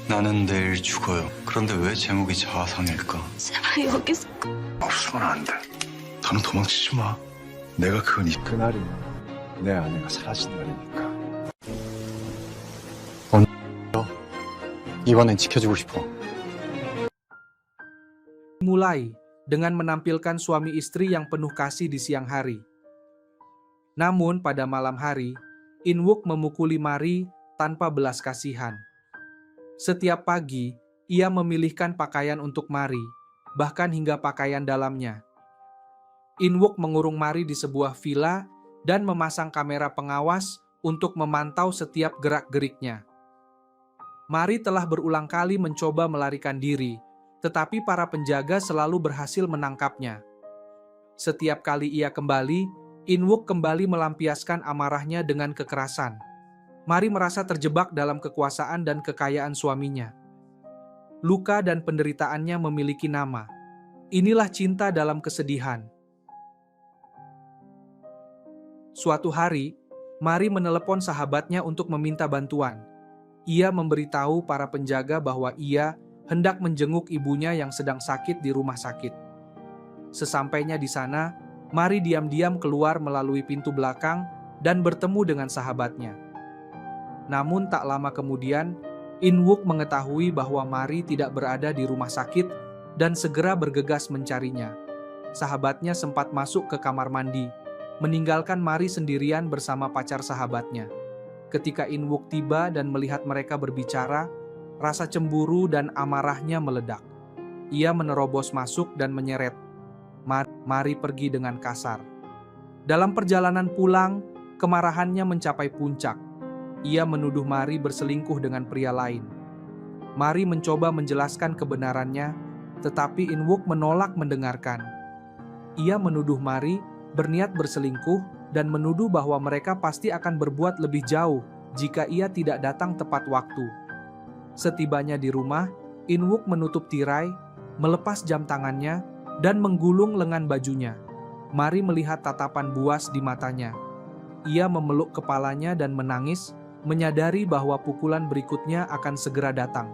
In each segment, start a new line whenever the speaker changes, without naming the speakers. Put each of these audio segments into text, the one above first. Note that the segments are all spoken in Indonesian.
나는 내일 죽어요. 그런데 왜 제목이 자아상일까?
제발 여기서
없으면 안 돼. 더는 도망치지 마. 내가
그날이 내 아내가 사라진 날이니까.
이번엔 지켜주고 싶어.
Mulai dengan menampilkan suami istri yang penuh kasih di siang hari. Namun pada malam hari, In-wook memukuli Mari tanpa belas kasihan. Setiap pagi, ia memilihkan pakaian untuk Mari, bahkan hingga pakaian dalamnya. In-wook mengurung Mari di sebuah villa dan memasang kamera pengawas untuk memantau setiap gerak-geriknya. Mari telah berulang kali mencoba melarikan diri, tetapi para penjaga selalu berhasil menangkapnya. Setiap kali ia kembali, In-wook kembali melampiaskan amarahnya dengan kekerasan. Mari merasa terjebak dalam kekuasaan dan kekayaan suaminya. Luka dan penderitaannya memiliki nama. Inilah cinta dalam kesedihan. Suatu hari, Mari menelepon sahabatnya untuk meminta bantuan. Ia memberitahu para penjaga bahwa ia hendak menjenguk ibunya yang sedang sakit di rumah sakit. Sesampainya di sana, Mari diam-diam keluar melalui pintu belakang dan bertemu dengan sahabatnya. Namun tak lama kemudian, In-wook mengetahui bahwa Mari tidak berada di rumah sakit dan segera bergegas mencarinya. Sahabatnya sempat masuk ke kamar mandi, meninggalkan Mari sendirian bersama pacar sahabatnya. Ketika In-wook tiba dan melihat mereka berbicara, rasa cemburu dan amarahnya meledak. Ia menerobos masuk dan menyeret Mari pergi dengan kasar. Dalam perjalanan pulang, kemarahannya mencapai puncak. Ia menuduh Mari berselingkuh dengan pria lain. Mari mencoba menjelaskan kebenarannya, tetapi In-wook menolak mendengarkan. Ia menuduh Mari berniat berselingkuh dan menuduh bahwa mereka pasti akan berbuat lebih jauh jika ia tidak datang tepat waktu. Setibanya di rumah, In-wook menutup tirai, melepas jam tangannya, dan menggulung lengan bajunya. Mari melihat tatapan buas di matanya. Ia memeluk kepalanya dan menangis, menyadari bahwa pukulan berikutnya akan segera datang.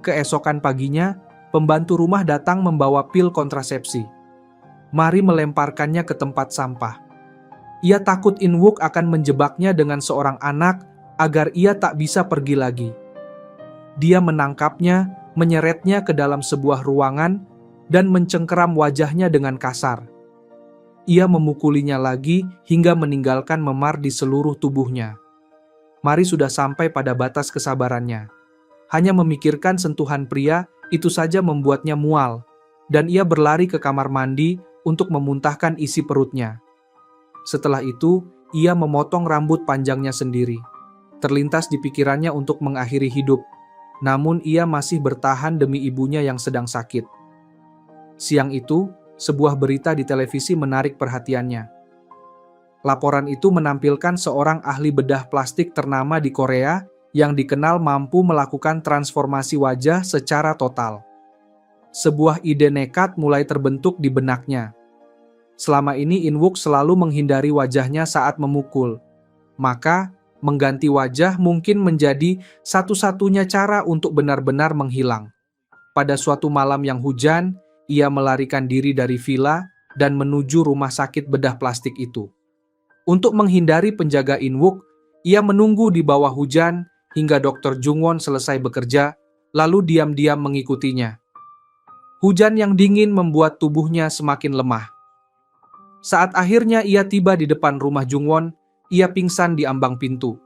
Keesokan paginya, pembantu rumah datang membawa pil kontrasepsi. Mari melemparkannya ke tempat sampah. Ia takut In-wook akan menjebaknya dengan seorang anak agar ia tak bisa pergi lagi. Dia menangkapnya, menyeretnya ke dalam sebuah ruangan, dan mencengkeram wajahnya dengan kasar. Ia memukulinya lagi hingga meninggalkan memar di seluruh tubuhnya. Mari sudah sampai pada batas kesabarannya. Hanya memikirkan sentuhan pria itu saja membuatnya mual, dan ia berlari ke kamar mandi untuk memuntahkan isi perutnya. Setelah itu, ia memotong rambut panjangnya sendiri. Terlintas di pikirannya untuk mengakhiri hidup, namun ia masih bertahan demi ibunya yang sedang sakit. Siang itu, sebuah berita di televisi menarik perhatiannya. Laporan itu menampilkan seorang ahli bedah plastik ternama di Korea yang dikenal mampu melakukan transformasi wajah secara total. Sebuah ide nekat mulai terbentuk di benaknya. Selama ini In-wook selalu menghindari wajahnya saat memukul. Maka, mengganti wajah mungkin menjadi satu-satunya cara untuk benar-benar menghilang. Pada suatu malam yang hujan, ia melarikan diri dari villa dan menuju rumah sakit bedah plastik itu. Untuk menghindari penjaga In-wook, ia menunggu di bawah hujan hingga Dr. Jung-won selesai bekerja, lalu diam-diam mengikutinya. Hujan yang dingin membuat tubuhnya semakin lemah. Saat akhirnya ia tiba di depan rumah Jung-won, ia pingsan di ambang pintu.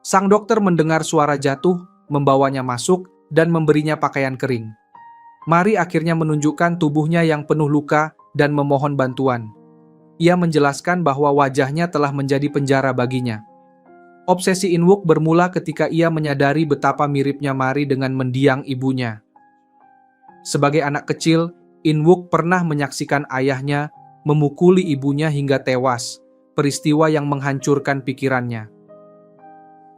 Sang dokter mendengar suara jatuh, membawanya masuk, dan memberinya pakaian kering. Mari akhirnya menunjukkan tubuhnya yang penuh luka dan memohon bantuan. Ia menjelaskan bahwa wajahnya telah menjadi penjara baginya. Obsesi In-wook bermula ketika ia menyadari betapa miripnya Mari dengan mendiang ibunya. Sebagai anak kecil, In-wook pernah menyaksikan ayahnya memukuli ibunya hingga tewas, peristiwa yang menghancurkan pikirannya.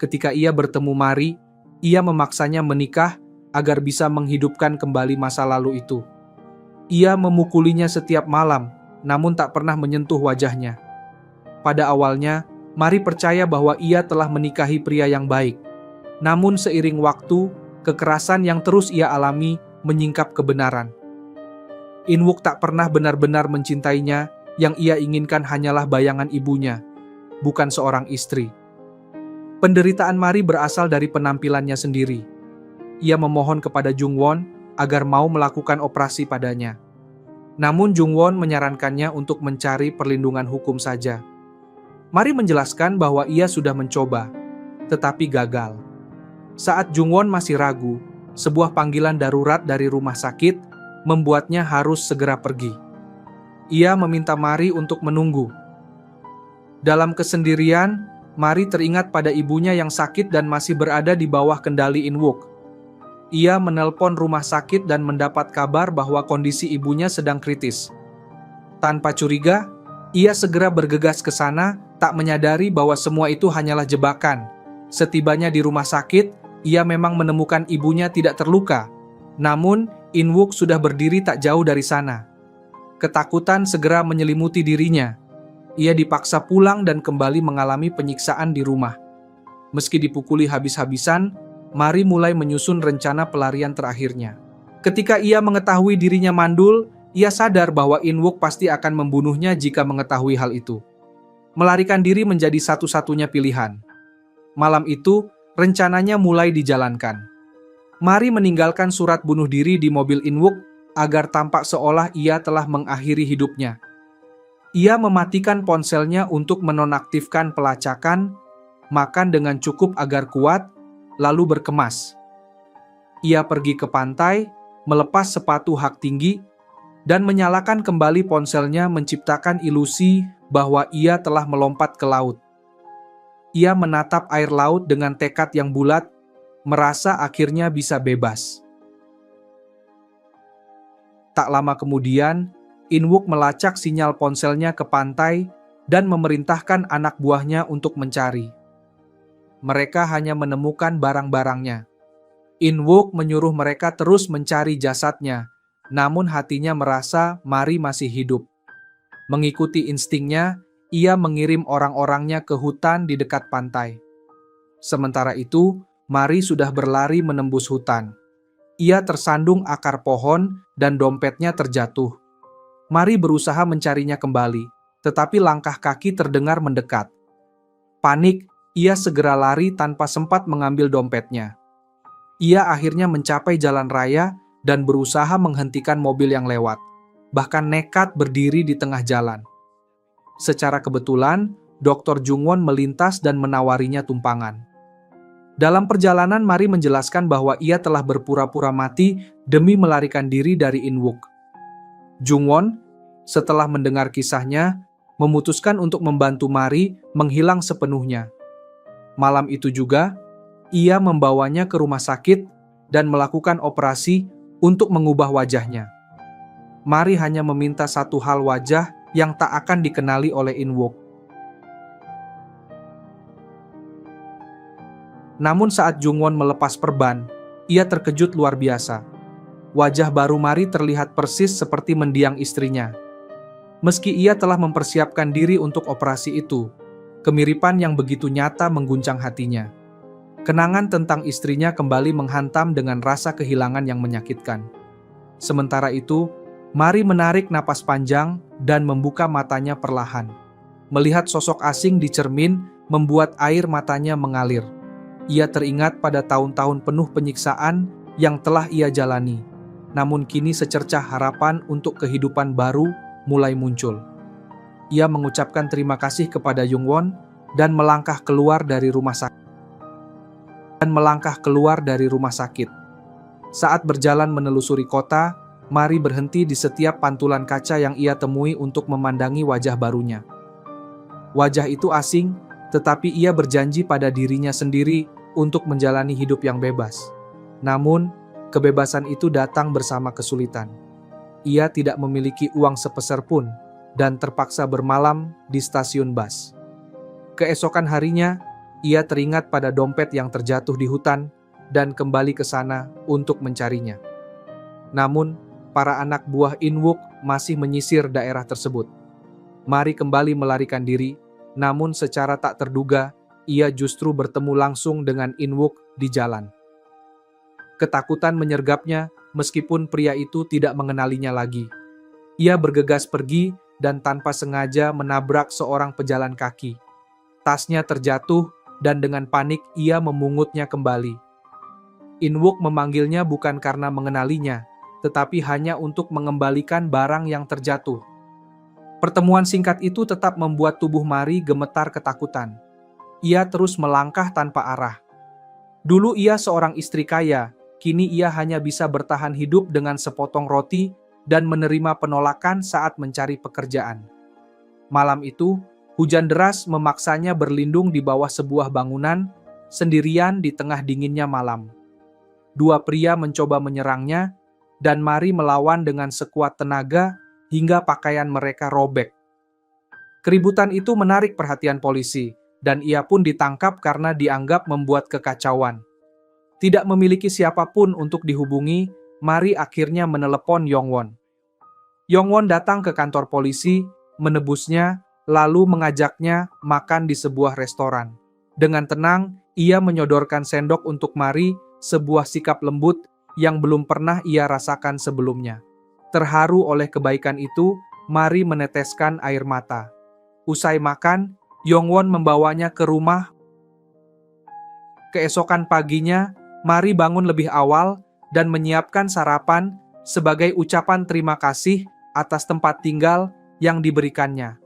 Ketika ia bertemu Mari, ia memaksanya menikah agar bisa menghidupkan kembali masa lalu itu. Ia memukulinya setiap malam, namun tak pernah menyentuh wajahnya. Pada awalnya, Mari percaya bahwa ia telah menikahi pria yang baik. Namun seiring waktu, kekerasan yang terus ia alami menyingkap kebenaran. In-wook tak pernah benar-benar mencintainya, yang ia inginkan hanyalah bayangan ibunya, bukan seorang istri. Penderitaan Mari berasal dari penampilannya sendiri. Ia memohon kepada Jung-won agar mau melakukan operasi padanya. Namun Jung-won menyarankannya untuk mencari perlindungan hukum saja. Mari menjelaskan bahwa ia sudah mencoba, tetapi gagal. Saat Jung-won masih ragu, sebuah panggilan darurat dari rumah sakit membuatnya harus segera pergi. Ia meminta Mari untuk menunggu. Dalam kesendirian, Mari teringat pada ibunya yang sakit dan masih berada di bawah kendali In-wook. Ia menelpon rumah sakit dan mendapat kabar bahwa kondisi ibunya sedang kritis. Tanpa curiga, ia segera bergegas ke sana, tak menyadari bahwa semua itu hanyalah jebakan. Setibanya di rumah sakit, ia memang menemukan ibunya tidak terluka. Namun, In-wook sudah berdiri tak jauh dari sana. Ketakutan segera menyelimuti dirinya. Ia dipaksa pulang dan kembali mengalami penyiksaan di rumah. Meski dipukuli habis-habisan, Mari mulai menyusun rencana pelarian terakhirnya. Ketika ia mengetahui dirinya mandul, ia sadar bahwa In-wook pasti akan membunuhnya jika mengetahui hal itu. Melarikan diri menjadi satu-satunya pilihan. Malam itu, rencananya mulai dijalankan. Mari meninggalkan surat bunuh diri di mobil In-wook agar tampak seolah ia telah mengakhiri hidupnya. Ia mematikan ponselnya untuk menonaktifkan pelacakan, makan dengan cukup agar kuat, lalu berkemas. Ia pergi ke pantai, melepas sepatu hak tinggi, dan menyalakan kembali ponselnya menciptakan ilusi bahwa ia telah melompat ke laut. Ia menatap air laut dengan tekad yang bulat, merasa akhirnya bisa bebas. Tak lama kemudian, In-wook melacak sinyal ponselnya ke pantai dan memerintahkan anak buahnya untuk mencari. Mereka hanya menemukan barang-barangnya. In-wook menyuruh mereka terus mencari jasadnya, namun hatinya merasa Mari masih hidup. Mengikuti instingnya, ia mengirim orang-orangnya ke hutan di dekat pantai. Sementara itu, Mari sudah berlari menembus hutan. Ia tersandung akar pohon dan dompetnya terjatuh. Mari berusaha mencarinya kembali, tetapi langkah kaki terdengar mendekat. Panik, ia segera lari tanpa sempat mengambil dompetnya. Ia akhirnya mencapai jalan raya dan berusaha menghentikan mobil yang lewat, bahkan nekat berdiri di tengah jalan. Secara kebetulan, Dr. Jung-won melintas dan menawarinya tumpangan. Dalam perjalanan, Mari menjelaskan bahwa ia telah berpura-pura mati demi melarikan diri dari In-wook. Jung-won, setelah mendengar kisahnya, memutuskan untuk membantu Mari menghilang sepenuhnya. Malam itu juga, ia membawanya ke rumah sakit dan melakukan operasi untuk mengubah wajahnya. Mari hanya meminta satu hal wajah yang tak akan dikenali oleh In-wook. Namun saat Jung-won melepas perban, ia terkejut luar biasa. Wajah baru Mari terlihat persis seperti mendiang istrinya. Meski ia telah mempersiapkan diri untuk operasi itu, kemiripan yang begitu nyata mengguncang hatinya. Kenangan tentang istrinya kembali menghantam dengan rasa kehilangan yang menyakitkan. Sementara itu, Mari menarik napas panjang dan membuka matanya perlahan. Melihat sosok asing di cermin membuat air matanya mengalir. Ia teringat pada tahun-tahun penuh penyiksaan yang telah ia jalani. Namun kini secercah harapan untuk kehidupan baru mulai muncul. Ia mengucapkan terima kasih kepada Jung-won dan melangkah keluar dari rumah sakit. Saat berjalan menelusuri kota, Mari berhenti di setiap pantulan kaca yang ia temui untuk memandangi wajah barunya. Wajah itu asing, tetapi ia berjanji pada dirinya sendiri untuk menjalani hidup yang bebas. Namun, kebebasan itu datang bersama kesulitan. Ia tidak memiliki uang sepeser pun dan terpaksa bermalam di stasiun bus. Keesokan harinya, ia teringat pada dompet yang terjatuh di hutan dan kembali ke sana untuk mencarinya. Namun, para anak buah In-wook masih menyisir daerah tersebut. Mari kembali melarikan diri, namun secara tak terduga, ia justru bertemu langsung dengan In-wook di jalan. Ketakutan menyergapnya meskipun pria itu tidak mengenalinya lagi. Ia bergegas pergi dan tanpa sengaja menabrak seorang pejalan kaki. Tasnya terjatuh dan dengan panik ia memungutnya kembali. In-wook memanggilnya bukan karena mengenalinya, tetapi hanya untuk mengembalikan barang yang terjatuh. Pertemuan singkat itu tetap membuat tubuh Mari gemetar ketakutan. Ia terus melangkah tanpa arah. Dulu ia seorang istri kaya, kini ia hanya bisa bertahan hidup dengan sepotong roti dan menerima penolakan saat mencari pekerjaan. Malam itu, hujan deras memaksanya berlindung di bawah sebuah bangunan, sendirian di tengah dinginnya malam. Dua pria mencoba menyerangnya, dan Mari melawan dengan sekuat tenaga hingga pakaian mereka robek. Keributan itu menarik perhatian polisi, dan ia pun ditangkap karena dianggap membuat kekacauan. Tidak memiliki siapapun untuk dihubungi, Mari akhirnya menelepon Yongwon. Yongwon datang ke kantor polisi, menebusnya, lalu mengajaknya makan di sebuah restoran. Dengan tenang, ia menyodorkan sendok untuk Mari, sebuah sikap lembut yang belum pernah ia rasakan sebelumnya. Terharu oleh kebaikan itu, Mari meneteskan air mata. Usai makan, Yongwon membawanya ke rumah. Keesokan paginya, Mari bangun lebih awal dan menyiapkan sarapan sebagai ucapan terima kasih atas tempat tinggal yang diberikannya.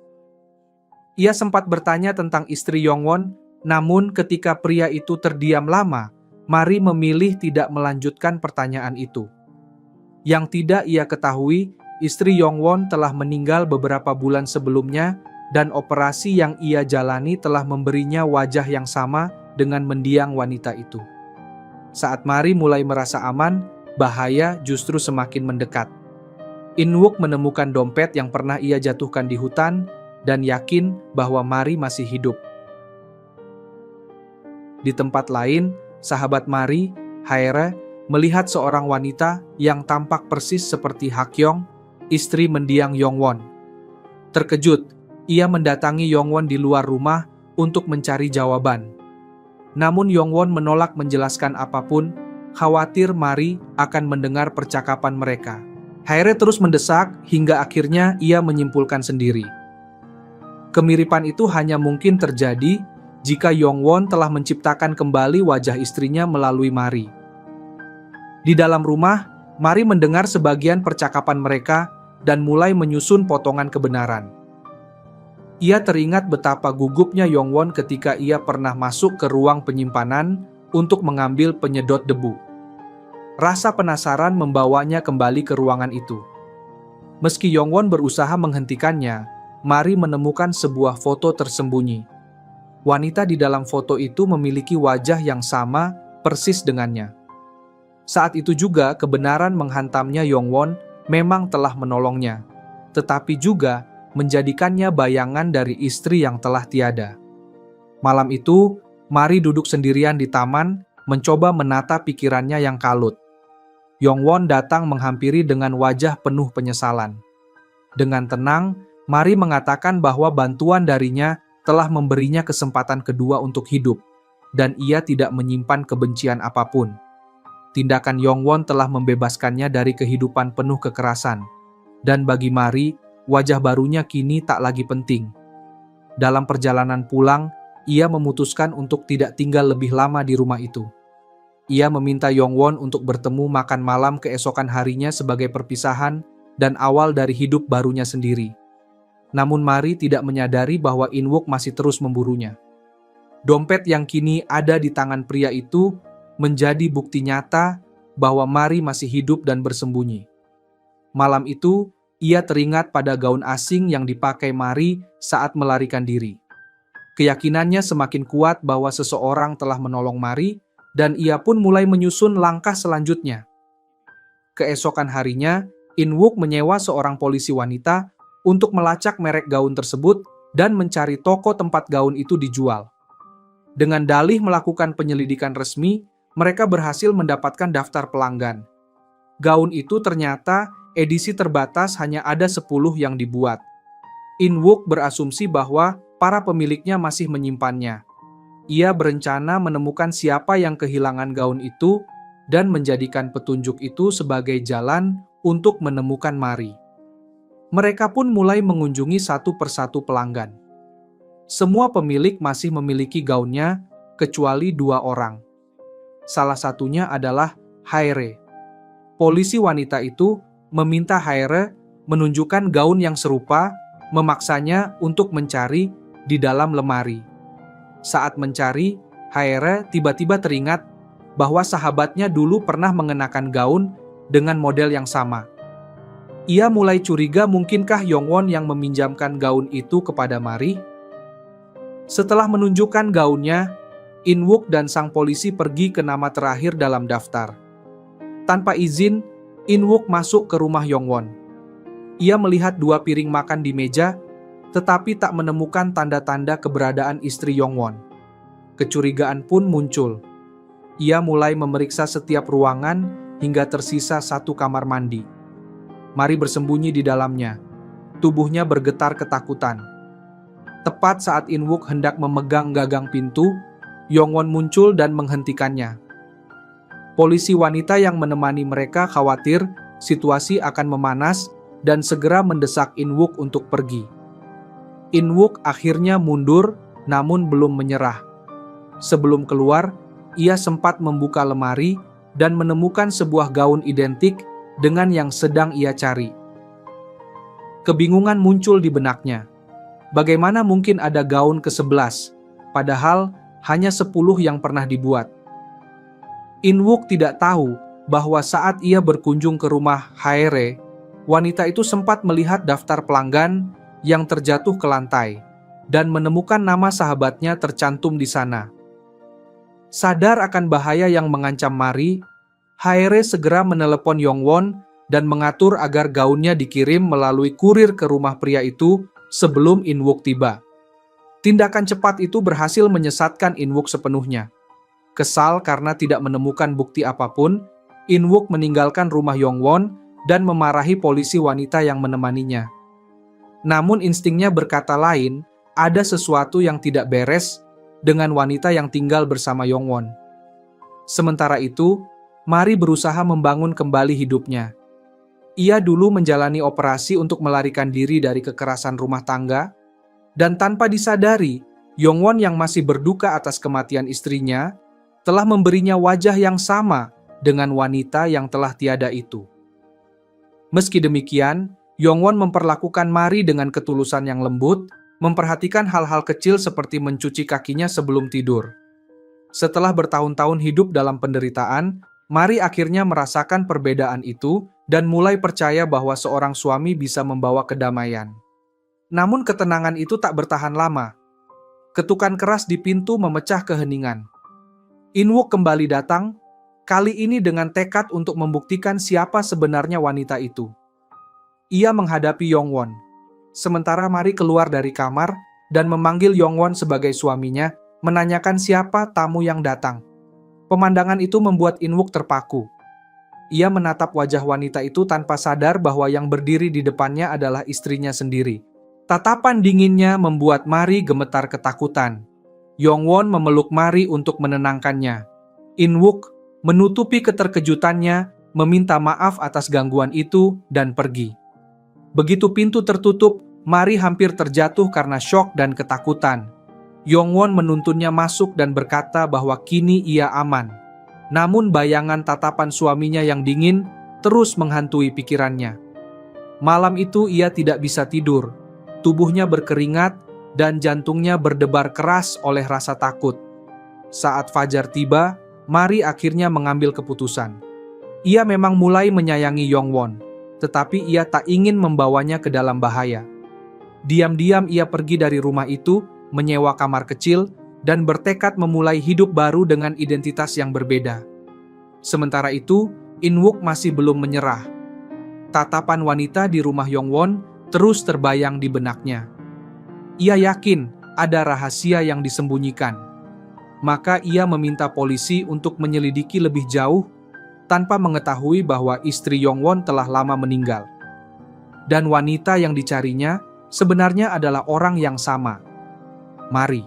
Ia sempat bertanya tentang istri Yongwon, namun ketika pria itu terdiam lama, Mari memilih tidak melanjutkan pertanyaan itu. Yang tidak ia ketahui, istri Yongwon telah meninggal beberapa bulan sebelumnya dan operasi yang ia jalani telah memberinya wajah yang sama dengan mendiang wanita itu. Saat Mari mulai merasa aman, bahaya justru semakin mendekat. In-wook menemukan dompet yang pernah ia jatuhkan di hutan dan yakin bahwa Mari masih hidup. Di tempat lain, sahabat Mari, Haere, melihat seorang wanita yang tampak persis seperti Hakyong, istri mendiang Yongwon. Terkejut, ia mendatangi Yongwon di luar rumah untuk mencari jawaban. Namun Yongwon menolak menjelaskan apapun, khawatir Mari akan mendengar percakapan mereka. Haere terus mendesak hingga akhirnya ia menyimpulkan sendiri. Kemiripan itu hanya mungkin terjadi jika Yongwon telah menciptakan kembali wajah istrinya melalui Mari. Di dalam rumah, Mari mendengar sebagian percakapan mereka dan mulai menyusun potongan kebenaran. Ia teringat betapa gugupnya Yongwon ketika ia pernah masuk ke ruang penyimpanan untuk mengambil penyedot debu. Rasa penasaran membawanya kembali ke ruangan itu. Meski Yongwon berusaha menghentikannya, Mari menemukan sebuah foto tersembunyi. Wanita di dalam foto itu memiliki wajah yang sama persis dengannya. Saat itu juga kebenaran menghantamnya Yongwon memang telah menolongnya, tetapi juga menjadikannya bayangan dari istri yang telah tiada. Malam itu, Mari duduk sendirian di taman, mencoba menata pikirannya yang kalut. Yongwon datang menghampiri dengan wajah penuh penyesalan. Dengan tenang, Mari mengatakan bahwa bantuan darinya telah memberinya kesempatan kedua untuk hidup, dan ia tidak menyimpan kebencian apapun. Tindakan Yongwon telah membebaskannya dari kehidupan penuh kekerasan, dan bagi Mari, wajah barunya kini tak lagi penting. Dalam perjalanan pulang, ia memutuskan untuk tidak tinggal lebih lama di rumah itu. Ia meminta Yongwon untuk bertemu makan malam keesokan harinya sebagai perpisahan dan awal dari hidup barunya sendiri. Namun Mari tidak menyadari bahwa In-wook masih terus memburunya. Dompet yang kini ada di tangan pria itu menjadi bukti nyata bahwa Mari masih hidup dan bersembunyi. Malam itu, ia teringat pada gaun asing yang dipakai Mari saat melarikan diri. Keyakinannya semakin kuat bahwa seseorang telah menolong Mari, dan ia pun mulai menyusun langkah selanjutnya. Keesokan harinya, In-wook menyewa seorang polisi wanita untuk melacak merek gaun tersebut dan mencari toko tempat gaun itu dijual. Dengan dalih melakukan penyelidikan resmi, mereka berhasil mendapatkan daftar pelanggan. Gaun itu ternyata edisi terbatas hanya ada 10 yang dibuat. In-wook berasumsi bahwa para pemiliknya masih menyimpannya. Ia berencana menemukan siapa yang kehilangan gaun itu dan menjadikan petunjuk itu sebagai jalan untuk menemukan Mari. Mereka pun mulai mengunjungi satu persatu pelanggan. Semua pemilik masih memiliki gaunnya, kecuali 2 orang. Salah satunya adalah Haire. Polisi wanita itu meminta Haire menunjukkan gaun yang serupa, memaksanya untuk mencari di dalam lemari. Saat mencari, Haire tiba-tiba teringat bahwa sahabatnya dulu pernah mengenakan gaun dengan model yang sama. Ia mulai curiga mungkinkah Yongwon yang meminjamkan gaun itu kepada Mari. Setelah menunjukkan gaunnya, In-wook dan sang polisi pergi ke nama terakhir dalam daftar. Tanpa izin, In-wook masuk ke rumah Yongwon. Ia melihat 2 piring makan di meja, tetapi tak menemukan tanda-tanda keberadaan istri Yongwon. Kecurigaan pun muncul. Ia mulai memeriksa setiap ruangan hingga tersisa 1 kamar mandi. Mari bersembunyi di dalamnya. Tubuhnya bergetar ketakutan. Tepat saat In-wook hendak memegang gagang pintu, Yongwon muncul dan menghentikannya. Polisi wanita yang menemani mereka khawatir situasi akan memanas dan segera mendesak In-wook untuk pergi. In-wook akhirnya mundur namun belum menyerah. Sebelum keluar, ia sempat membuka lemari dan menemukan sebuah gaun identik dengan yang sedang ia cari. Kebingungan muncul di benaknya. Bagaimana mungkin ada gaun ke-11, padahal hanya 10 yang pernah dibuat. In-wook tidak tahu bahwa saat ia berkunjung ke rumah Haire, wanita itu sempat melihat daftar pelanggan yang terjatuh ke lantai dan menemukan nama sahabatnya tercantum di sana. Sadar akan bahaya yang mengancam Mari, Haire segera menelepon Yongwon dan mengatur agar gaunnya dikirim melalui kurir ke rumah pria itu sebelum In-wook tiba. Tindakan cepat itu berhasil menyesatkan In-wook sepenuhnya. Kesal karena tidak menemukan bukti apapun, In-wook meninggalkan rumah Yongwon dan memarahi polisi wanita yang menemaninya. Namun instingnya berkata lain, ada sesuatu yang tidak beres dengan wanita yang tinggal bersama Yongwon. Sementara itu, Mari berusaha membangun kembali hidupnya. Ia dulu menjalani operasi untuk melarikan diri dari kekerasan rumah tangga, dan tanpa disadari, Yongwon yang masih berduka atas kematian istrinya, telah memberinya wajah yang sama dengan wanita yang telah tiada itu. Meski demikian, Yongwon memperlakukan Mari dengan ketulusan yang lembut, memperhatikan hal-hal kecil seperti mencuci kakinya sebelum tidur. Setelah bertahun-tahun hidup dalam penderitaan, Mari akhirnya merasakan perbedaan itu dan mulai percaya bahwa seorang suami bisa membawa kedamaian. Namun ketenangan itu tak bertahan lama. Ketukan keras di pintu memecah keheningan. In-wook kembali datang, kali ini dengan tekad untuk membuktikan siapa sebenarnya wanita itu. Ia menghadapi Yongwon. Sementara Mari keluar dari kamar dan memanggil Yongwon sebagai suaminya, menanyakan siapa tamu yang datang. Pemandangan itu membuat In-wook terpaku. Ia menatap wajah wanita itu tanpa sadar bahwa yang berdiri di depannya adalah istrinya sendiri. Tatapan dinginnya membuat Mari gemetar ketakutan. Yongwon memeluk Mari untuk menenangkannya. In-wook menutupi keterkejutannya, meminta maaf atas gangguan itu, dan pergi. Begitu pintu tertutup, Mari hampir terjatuh karena syok dan ketakutan. Yongwon menuntunnya masuk dan berkata bahwa kini ia aman. Namun bayangan tatapan suaminya yang dingin terus menghantui pikirannya. Malam itu ia tidak bisa tidur. Tubuhnya berkeringat dan jantungnya berdebar keras oleh rasa takut. Saat fajar tiba, Mari akhirnya mengambil keputusan. Ia memang mulai menyayangi Yongwon, tetapi ia tak ingin membawanya ke dalam bahaya. Diam-diam ia pergi dari rumah itu, menyewa kamar kecil, dan bertekad memulai hidup baru dengan identitas yang berbeda. Sementara itu, In-wook masih belum menyerah. Tatapan wanita di rumah Yongwon terus terbayang di benaknya. Ia yakin ada rahasia yang disembunyikan. Maka ia meminta polisi untuk menyelidiki lebih jauh tanpa mengetahui bahwa istri Yongwon telah lama meninggal. Dan wanita yang dicarinya sebenarnya adalah orang yang sama. Mari.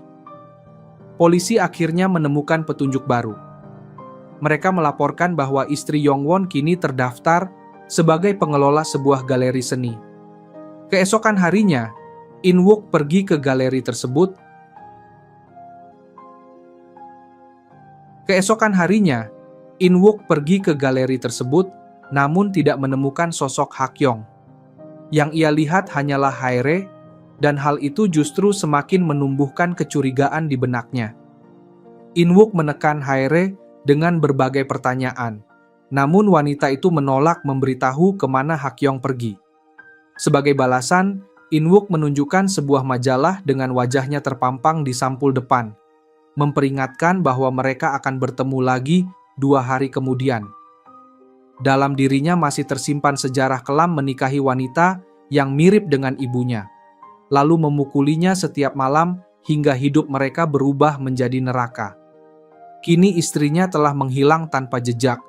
Polisi akhirnya menemukan petunjuk baru. Mereka melaporkan bahwa istri Yongwon kini terdaftar sebagai pengelola sebuah galeri seni. Keesokan harinya, In-wook pergi ke galeri tersebut. Namun tidak menemukan sosok Hakyong. Yang ia lihat hanyalah Hae-re, dan hal itu justru semakin menumbuhkan kecurigaan di benaknya. In-wook menekan Hae-re dengan berbagai pertanyaan, namun wanita itu menolak memberitahu kemana Hakyong pergi. Sebagai balasan, In-wook menunjukkan sebuah majalah dengan wajahnya terpampang di sampul depan, memperingatkan bahwa mereka akan bertemu lagi 2 hari kemudian. Dalam dirinya masih tersimpan sejarah kelam menikahi wanita yang mirip dengan ibunya, lalu memukulinya setiap malam hingga hidup mereka berubah menjadi neraka. Kini istrinya telah menghilang tanpa jejak,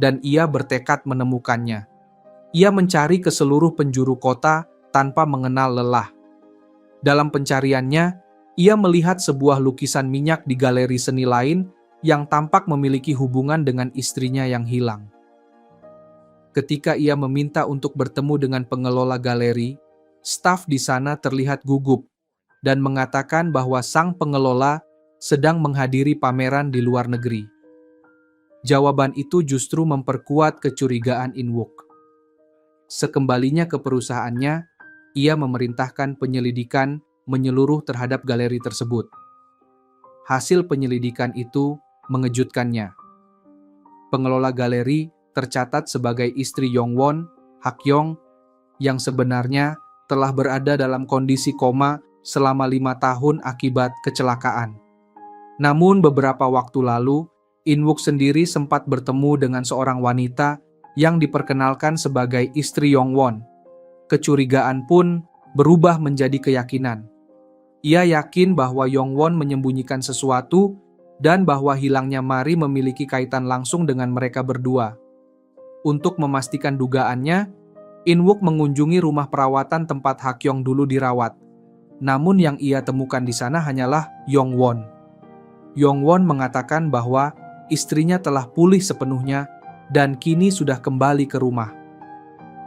dan ia bertekad menemukannya. Ia mencari ke seluruh penjuru kota tanpa mengenal lelah. Dalam pencariannya, ia melihat sebuah lukisan minyak di galeri seni lain yang tampak memiliki hubungan dengan istrinya yang hilang. Ketika ia meminta untuk bertemu dengan pengelola galeri, staf di sana terlihat gugup dan mengatakan bahwa sang pengelola sedang menghadiri pameran di luar negeri. Jawaban itu justru memperkuat kecurigaan In-wook. Sekembalinya ke perusahaannya, ia memerintahkan penyelidikan menyeluruh terhadap galeri tersebut. Hasil penyelidikan itu mengejutkannya. Pengelola galeri tercatat sebagai istri Yongwon, Hakyong, yang sebenarnya telah berada dalam kondisi koma selama 5 tahun akibat kecelakaan. Namun beberapa waktu lalu, In-wook sendiri sempat bertemu dengan seorang wanita yang diperkenalkan sebagai istri Yongwon. Kecurigaan pun berubah menjadi keyakinan. Ia yakin bahwa Yongwon menyembunyikan sesuatu dan bahwa hilangnya Mari memiliki kaitan langsung dengan mereka berdua. Untuk memastikan dugaannya, In-wook mengunjungi rumah perawatan tempat Hakyong dulu dirawat. Namun yang ia temukan di sana hanyalah Yongwon. Yongwon mengatakan bahwa istrinya telah pulih sepenuhnya dan kini sudah kembali ke rumah.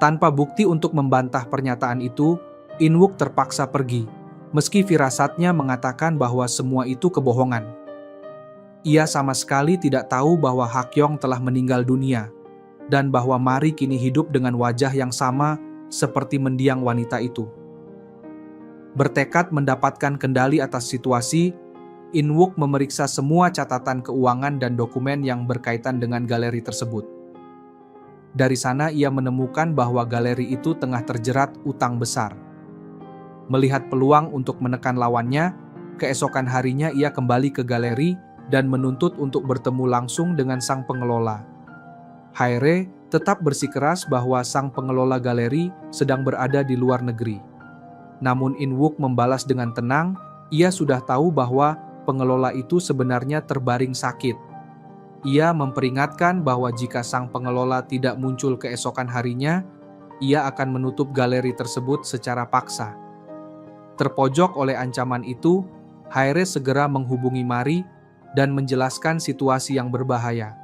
Tanpa bukti untuk membantah pernyataan itu, In-wook terpaksa pergi, meski firasatnya mengatakan bahwa semua itu kebohongan. Ia sama sekali tidak tahu bahwa Hakyong telah meninggal dunia, dan bahwa Mari kini hidup dengan wajah yang sama seperti mendiang wanita itu. Bertekad mendapatkan kendali atas situasi, In-wook memeriksa semua catatan keuangan dan dokumen yang berkaitan dengan galeri tersebut. Dari sana ia menemukan bahwa galeri itu tengah terjerat utang besar. Melihat peluang untuk menekan lawannya, keesokan harinya ia kembali ke galeri dan menuntut untuk bertemu langsung dengan sang pengelola. Hae-re tetap bersikeras bahwa sang pengelola galeri sedang berada di luar negeri. Namun In-wook membalas dengan tenang, ia sudah tahu bahwa pengelola itu sebenarnya terbaring sakit. Ia memperingatkan bahwa jika sang pengelola tidak muncul keesokan harinya, ia akan menutup galeri tersebut secara paksa. Terpojok oleh ancaman itu, Hae-re segera menghubungi Mari dan menjelaskan situasi yang berbahaya.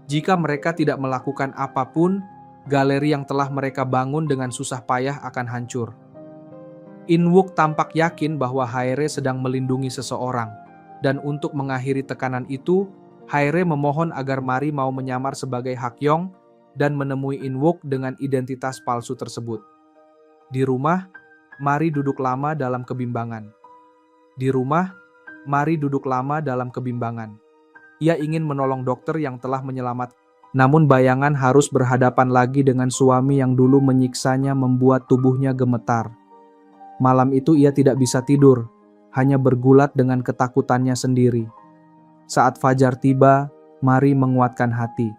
Jika mereka tidak melakukan apapun, galeri yang telah mereka bangun dengan susah payah akan hancur. In-wook tampak yakin bahwa Hae-re sedang melindungi seseorang, dan untuk mengakhiri tekanan itu, Hae-re memohon agar Mari mau menyamar sebagai Hakyong dan menemui In-wook dengan identitas palsu tersebut. Di rumah, Mari duduk lama dalam kebimbangan. Ia ingin menolong dokter yang telah menyelamatkan. Namun bayangan harus berhadapan lagi dengan suami yang dulu menyiksanya membuat tubuhnya gemetar. Malam itu ia tidak bisa tidur, hanya bergulat dengan ketakutannya sendiri. Saat fajar tiba, Mari menguatkan hati.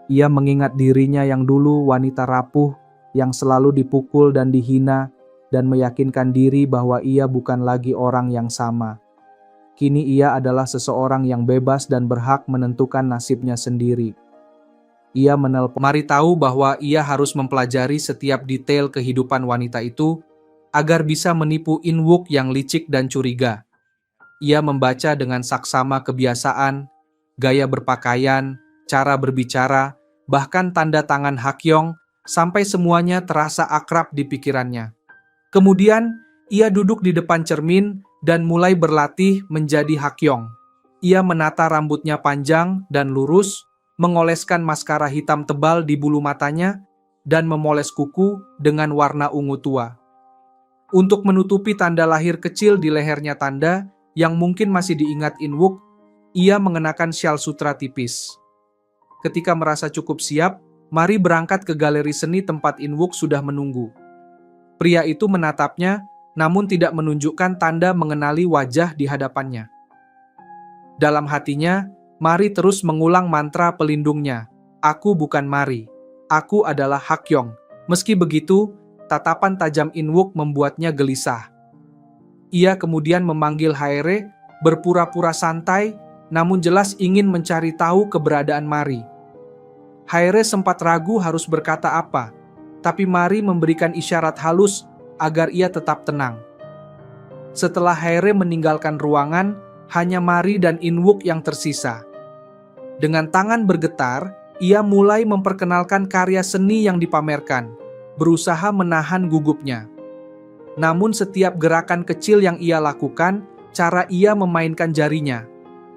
Ia mengingat dirinya yang dulu wanita rapuh, yang selalu dipukul dan dihina, dan meyakinkan diri bahwa ia bukan lagi orang yang sama. Kini ia adalah seseorang yang bebas dan berhak menentukan nasibnya sendiri. Ia menelpon Mari tahu bahwa ia harus mempelajari setiap detail kehidupan wanita itu agar bisa menipu In-wook yang licik dan curiga. Ia membaca dengan saksama kebiasaan, gaya berpakaian, cara berbicara, bahkan tanda tangan Hakyong, sampai semuanya terasa akrab di pikirannya. Kemudian, ia duduk di depan cermin dan mulai berlatih menjadi Hakyong. Ia menata rambutnya panjang dan lurus, mengoleskan maskara hitam tebal di bulu matanya, dan memoles kuku dengan warna ungu tua. Untuk menutupi tanda lahir kecil di lehernya Tanda, yang mungkin masih diingat In-wook, ia mengenakan syal sutra tipis. Ketika merasa cukup siap, Mari berangkat ke galeri seni tempat In-wook sudah menunggu. Pria itu menatapnya, namun tidak menunjukkan tanda mengenali wajah di hadapannya. Dalam hatinya, Mari terus mengulang mantra pelindungnya, "Aku bukan Mari, aku adalah Hakyong." Meski begitu, tatapan tajam In-wook membuatnya gelisah. Ia kemudian memanggil Haere, berpura-pura santai, namun jelas ingin mencari tahu keberadaan Mari. Haere sempat ragu harus berkata apa, tapi Mari memberikan isyarat halus agar ia tetap tenang. Setelah Haere meninggalkan ruangan, hanya Mari dan In-wook yang tersisa. Dengan tangan bergetar, ia mulai memperkenalkan karya seni yang dipamerkan, berusaha menahan gugupnya. Namun setiap gerakan kecil yang ia lakukan, cara ia memainkan jarinya,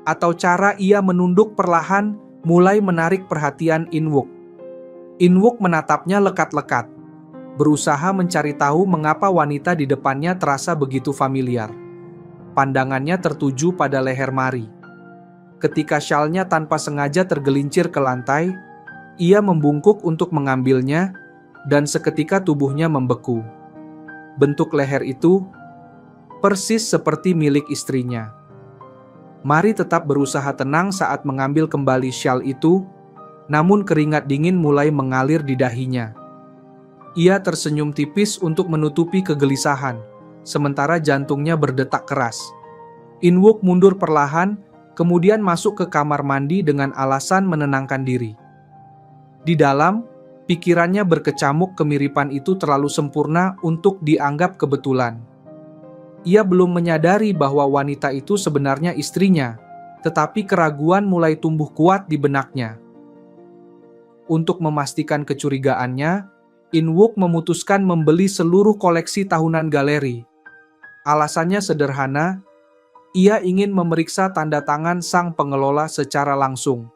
atau cara ia menunduk perlahan, mulai menarik perhatian In-wook. In-wook menatapnya lekat-lekat, berusaha mencari tahu mengapa wanita di depannya terasa begitu familiar. Pandangannya tertuju pada leher Mari. Ketika syalnya tanpa sengaja tergelincir ke lantai, ia membungkuk untuk mengambilnya, dan seketika tubuhnya membeku. Bentuk leher itu persis seperti milik istrinya. Mari tetap berusaha tenang saat mengambil kembali syal itu, namun keringat dingin mulai mengalir di dahinya. Ia tersenyum tipis untuk menutupi kegelisahan, sementara jantungnya berdetak keras. In-wook mundur perlahan, kemudian masuk ke kamar mandi dengan alasan menenangkan diri. Di dalam, pikirannya berkecamuk kemiripan itu terlalu sempurna untuk dianggap kebetulan. Ia belum menyadari bahwa wanita itu sebenarnya istrinya, tetapi keraguan mulai tumbuh kuat di benaknya. Untuk memastikan kecurigaannya, In-wook memutuskan membeli seluruh koleksi tahunan galeri. Alasannya sederhana, ia ingin memeriksa tanda tangan sang pengelola secara langsung.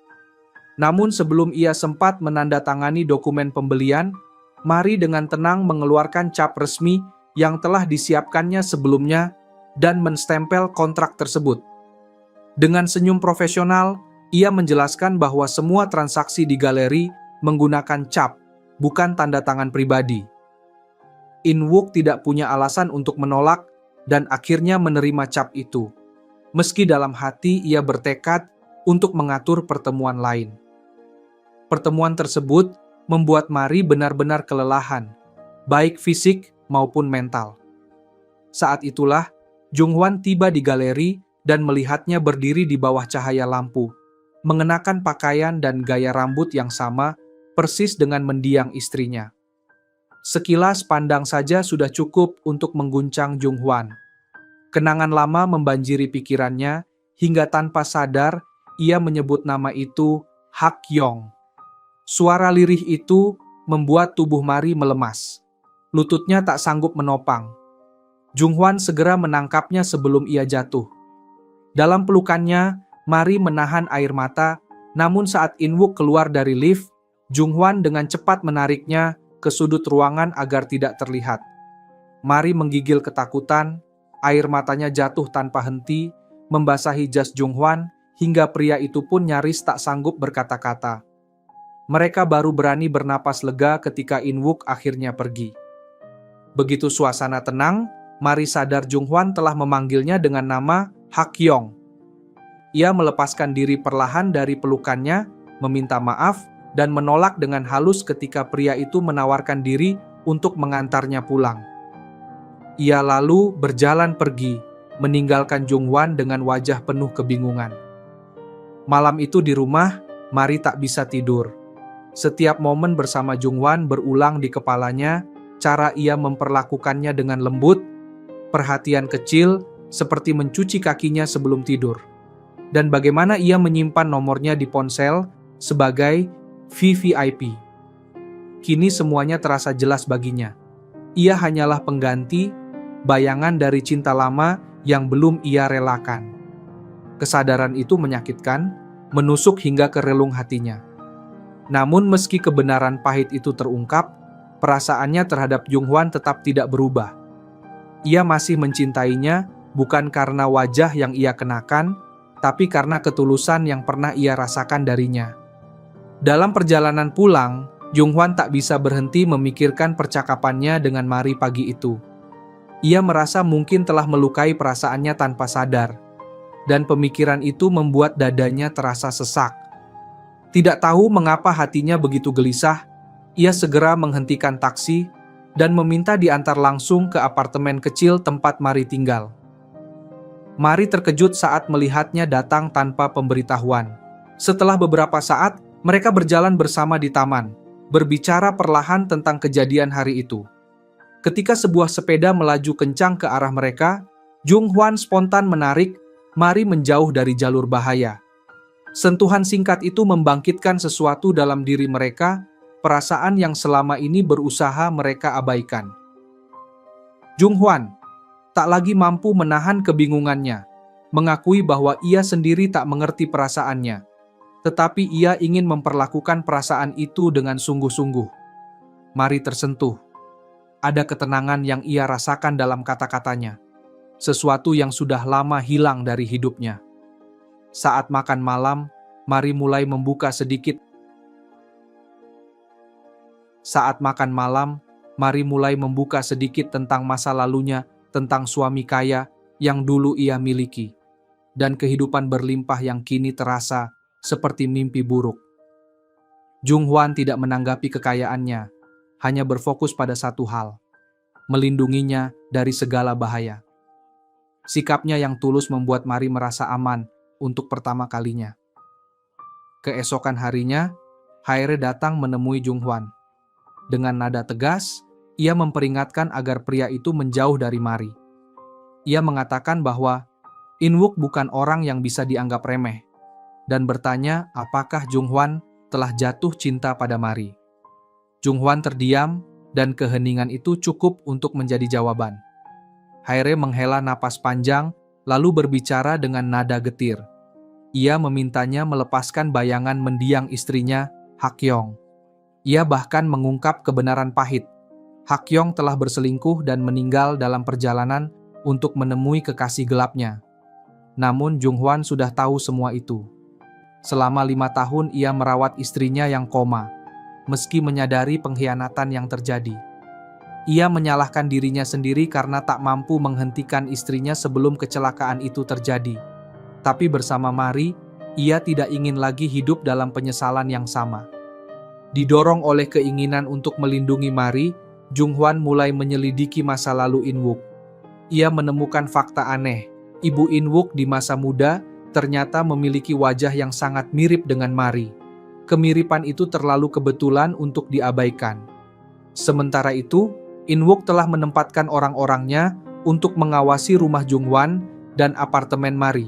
Namun sebelum ia sempat menandatangani dokumen pembelian, Mari dengan tenang mengeluarkan cap resmi yang telah disiapkannya sebelumnya dan menstempel kontrak tersebut. Dengan senyum profesional, ia menjelaskan bahwa semua transaksi di galeri menggunakan cap, bukan tanda tangan pribadi. In-wook tidak punya alasan untuk menolak dan akhirnya menerima cap itu. Meski dalam hati ia bertekad untuk mengatur pertemuan lain. Pertemuan tersebut membuat Mari benar-benar kelelahan, baik fisik maupun mental. Saat itulah, Jung-hwan tiba di galeri dan melihatnya berdiri di bawah cahaya lampu, mengenakan pakaian dan gaya rambut yang sama, persis dengan mendiang istrinya. Sekilas pandang saja sudah cukup untuk mengguncang Jung-hwan. Kenangan lama membanjiri pikirannya, hingga tanpa sadar, ia menyebut nama itu Hakyong. Suara lirih itu membuat tubuh Mari melemas. Lututnya tak sanggup menopang. Jung-hwan segera menangkapnya sebelum ia jatuh. Dalam pelukannya, Mari menahan air mata, namun saat In-wook keluar dari lift, Jung-hwan dengan cepat menariknya ke sudut ruangan agar tidak terlihat. Mari menggigil ketakutan, air matanya jatuh tanpa henti, membasahi jas Jung-hwan, hingga pria itu pun nyaris tak sanggup berkata-kata. Mereka baru berani bernapas lega ketika In-wook akhirnya pergi. Begitu suasana tenang, Mari sadar Jung-hwan telah memanggilnya dengan nama Hakyong. Ia melepaskan diri perlahan dari pelukannya, meminta maaf, dan menolak dengan halus ketika pria itu menawarkan diri untuk mengantarnya pulang. Ia lalu berjalan pergi, meninggalkan Jung-hwan dengan wajah penuh kebingungan. Malam itu di rumah, Mari tak bisa tidur. Setiap momen bersama Jung-hwan berulang di kepalanya, cara ia memperlakukannya dengan lembut, perhatian kecil, seperti mencuci kakinya sebelum tidur, dan bagaimana ia menyimpan nomornya di ponsel sebagai VVIP. Kini semuanya terasa jelas baginya. Ia hanyalah pengganti, bayangan dari cinta lama yang belum ia relakan. Kesadaran itu menyakitkan, menusuk hingga ke relung hatinya. Namun meski kebenaran pahit itu terungkap, perasaannya terhadap Junghwan tetap tidak berubah. Ia masih mencintainya bukan karena wajah yang ia kenakan, tapi karena ketulusan yang pernah ia rasakan darinya. Dalam perjalanan pulang, Junghwan tak bisa berhenti memikirkan percakapannya dengan Mari pagi itu. Ia merasa mungkin telah melukai perasaannya tanpa sadar, dan pemikiran itu membuat dadanya terasa sesak. Tidak tahu mengapa hatinya begitu gelisah, ia segera menghentikan taksi dan meminta diantar langsung ke apartemen kecil tempat Mari tinggal. Mari terkejut saat melihatnya datang tanpa pemberitahuan. Setelah beberapa saat, mereka berjalan bersama di taman, berbicara perlahan tentang kejadian hari itu. Ketika sebuah sepeda melaju kencang ke arah mereka, Junghwan spontan menarik Mari menjauh dari jalur bahaya. Sentuhan singkat itu membangkitkan sesuatu dalam diri mereka, perasaan yang selama ini berusaha mereka abaikan. Junghwan tak lagi mampu menahan kebingungannya, mengakui bahwa ia sendiri tak mengerti perasaannya, tetapi ia ingin memperlakukan perasaan itu dengan sungguh-sungguh. Mari tersentuh. Ada ketenangan yang ia rasakan dalam kata-katanya, sesuatu yang sudah lama hilang dari hidupnya. Saat makan malam, Mari mulai membuka sedikit. Tentang masa lalunya, tentang suami kaya yang dulu ia miliki, dan kehidupan berlimpah yang kini terasa seperti mimpi buruk. Junghwan tidak menanggapi kekayaannya, hanya berfokus pada satu hal, melindunginya dari segala bahaya. Sikapnya yang tulus membuat Mari merasa aman untuk pertama kalinya. Keesokan harinya, Haere datang menemui Junghwan. Dengan nada tegas, ia memperingatkan agar pria itu menjauh dari Mari. Ia mengatakan bahwa Inwook bukan orang yang bisa dianggap remeh, dan bertanya apakah Junghwan telah jatuh cinta pada Mari. Junghwan terdiam, dan keheningan itu cukup untuk menjadi jawaban. Haere menghela napas panjang, lalu berbicara dengan nada getir. Ia memintanya melepaskan bayangan mendiang istrinya, Hakyong. Ia bahkan mengungkap kebenaran pahit. Hakyong telah berselingkuh dan meninggal dalam perjalanan untuk menemui kekasih gelapnya. Namun Junghwan sudah tahu semua itu. Selama 5 tahun ia merawat istrinya yang koma, meski menyadari pengkhianatan yang terjadi. Ia menyalahkan dirinya sendiri karena tak mampu menghentikan istrinya sebelum kecelakaan itu terjadi. Tapi bersama Mari, ia tidak ingin lagi hidup dalam penyesalan yang sama. Didorong oleh keinginan untuk melindungi Mari, Junghwan mulai menyelidiki masa lalu Inwook. Ia menemukan fakta aneh. Ibu Inwook di masa muda ternyata memiliki wajah yang sangat mirip dengan Mari. Kemiripan itu terlalu kebetulan untuk diabaikan. Sementara itu, Inwook telah menempatkan orang-orangnya untuk mengawasi rumah Junghwan dan apartemen Mari.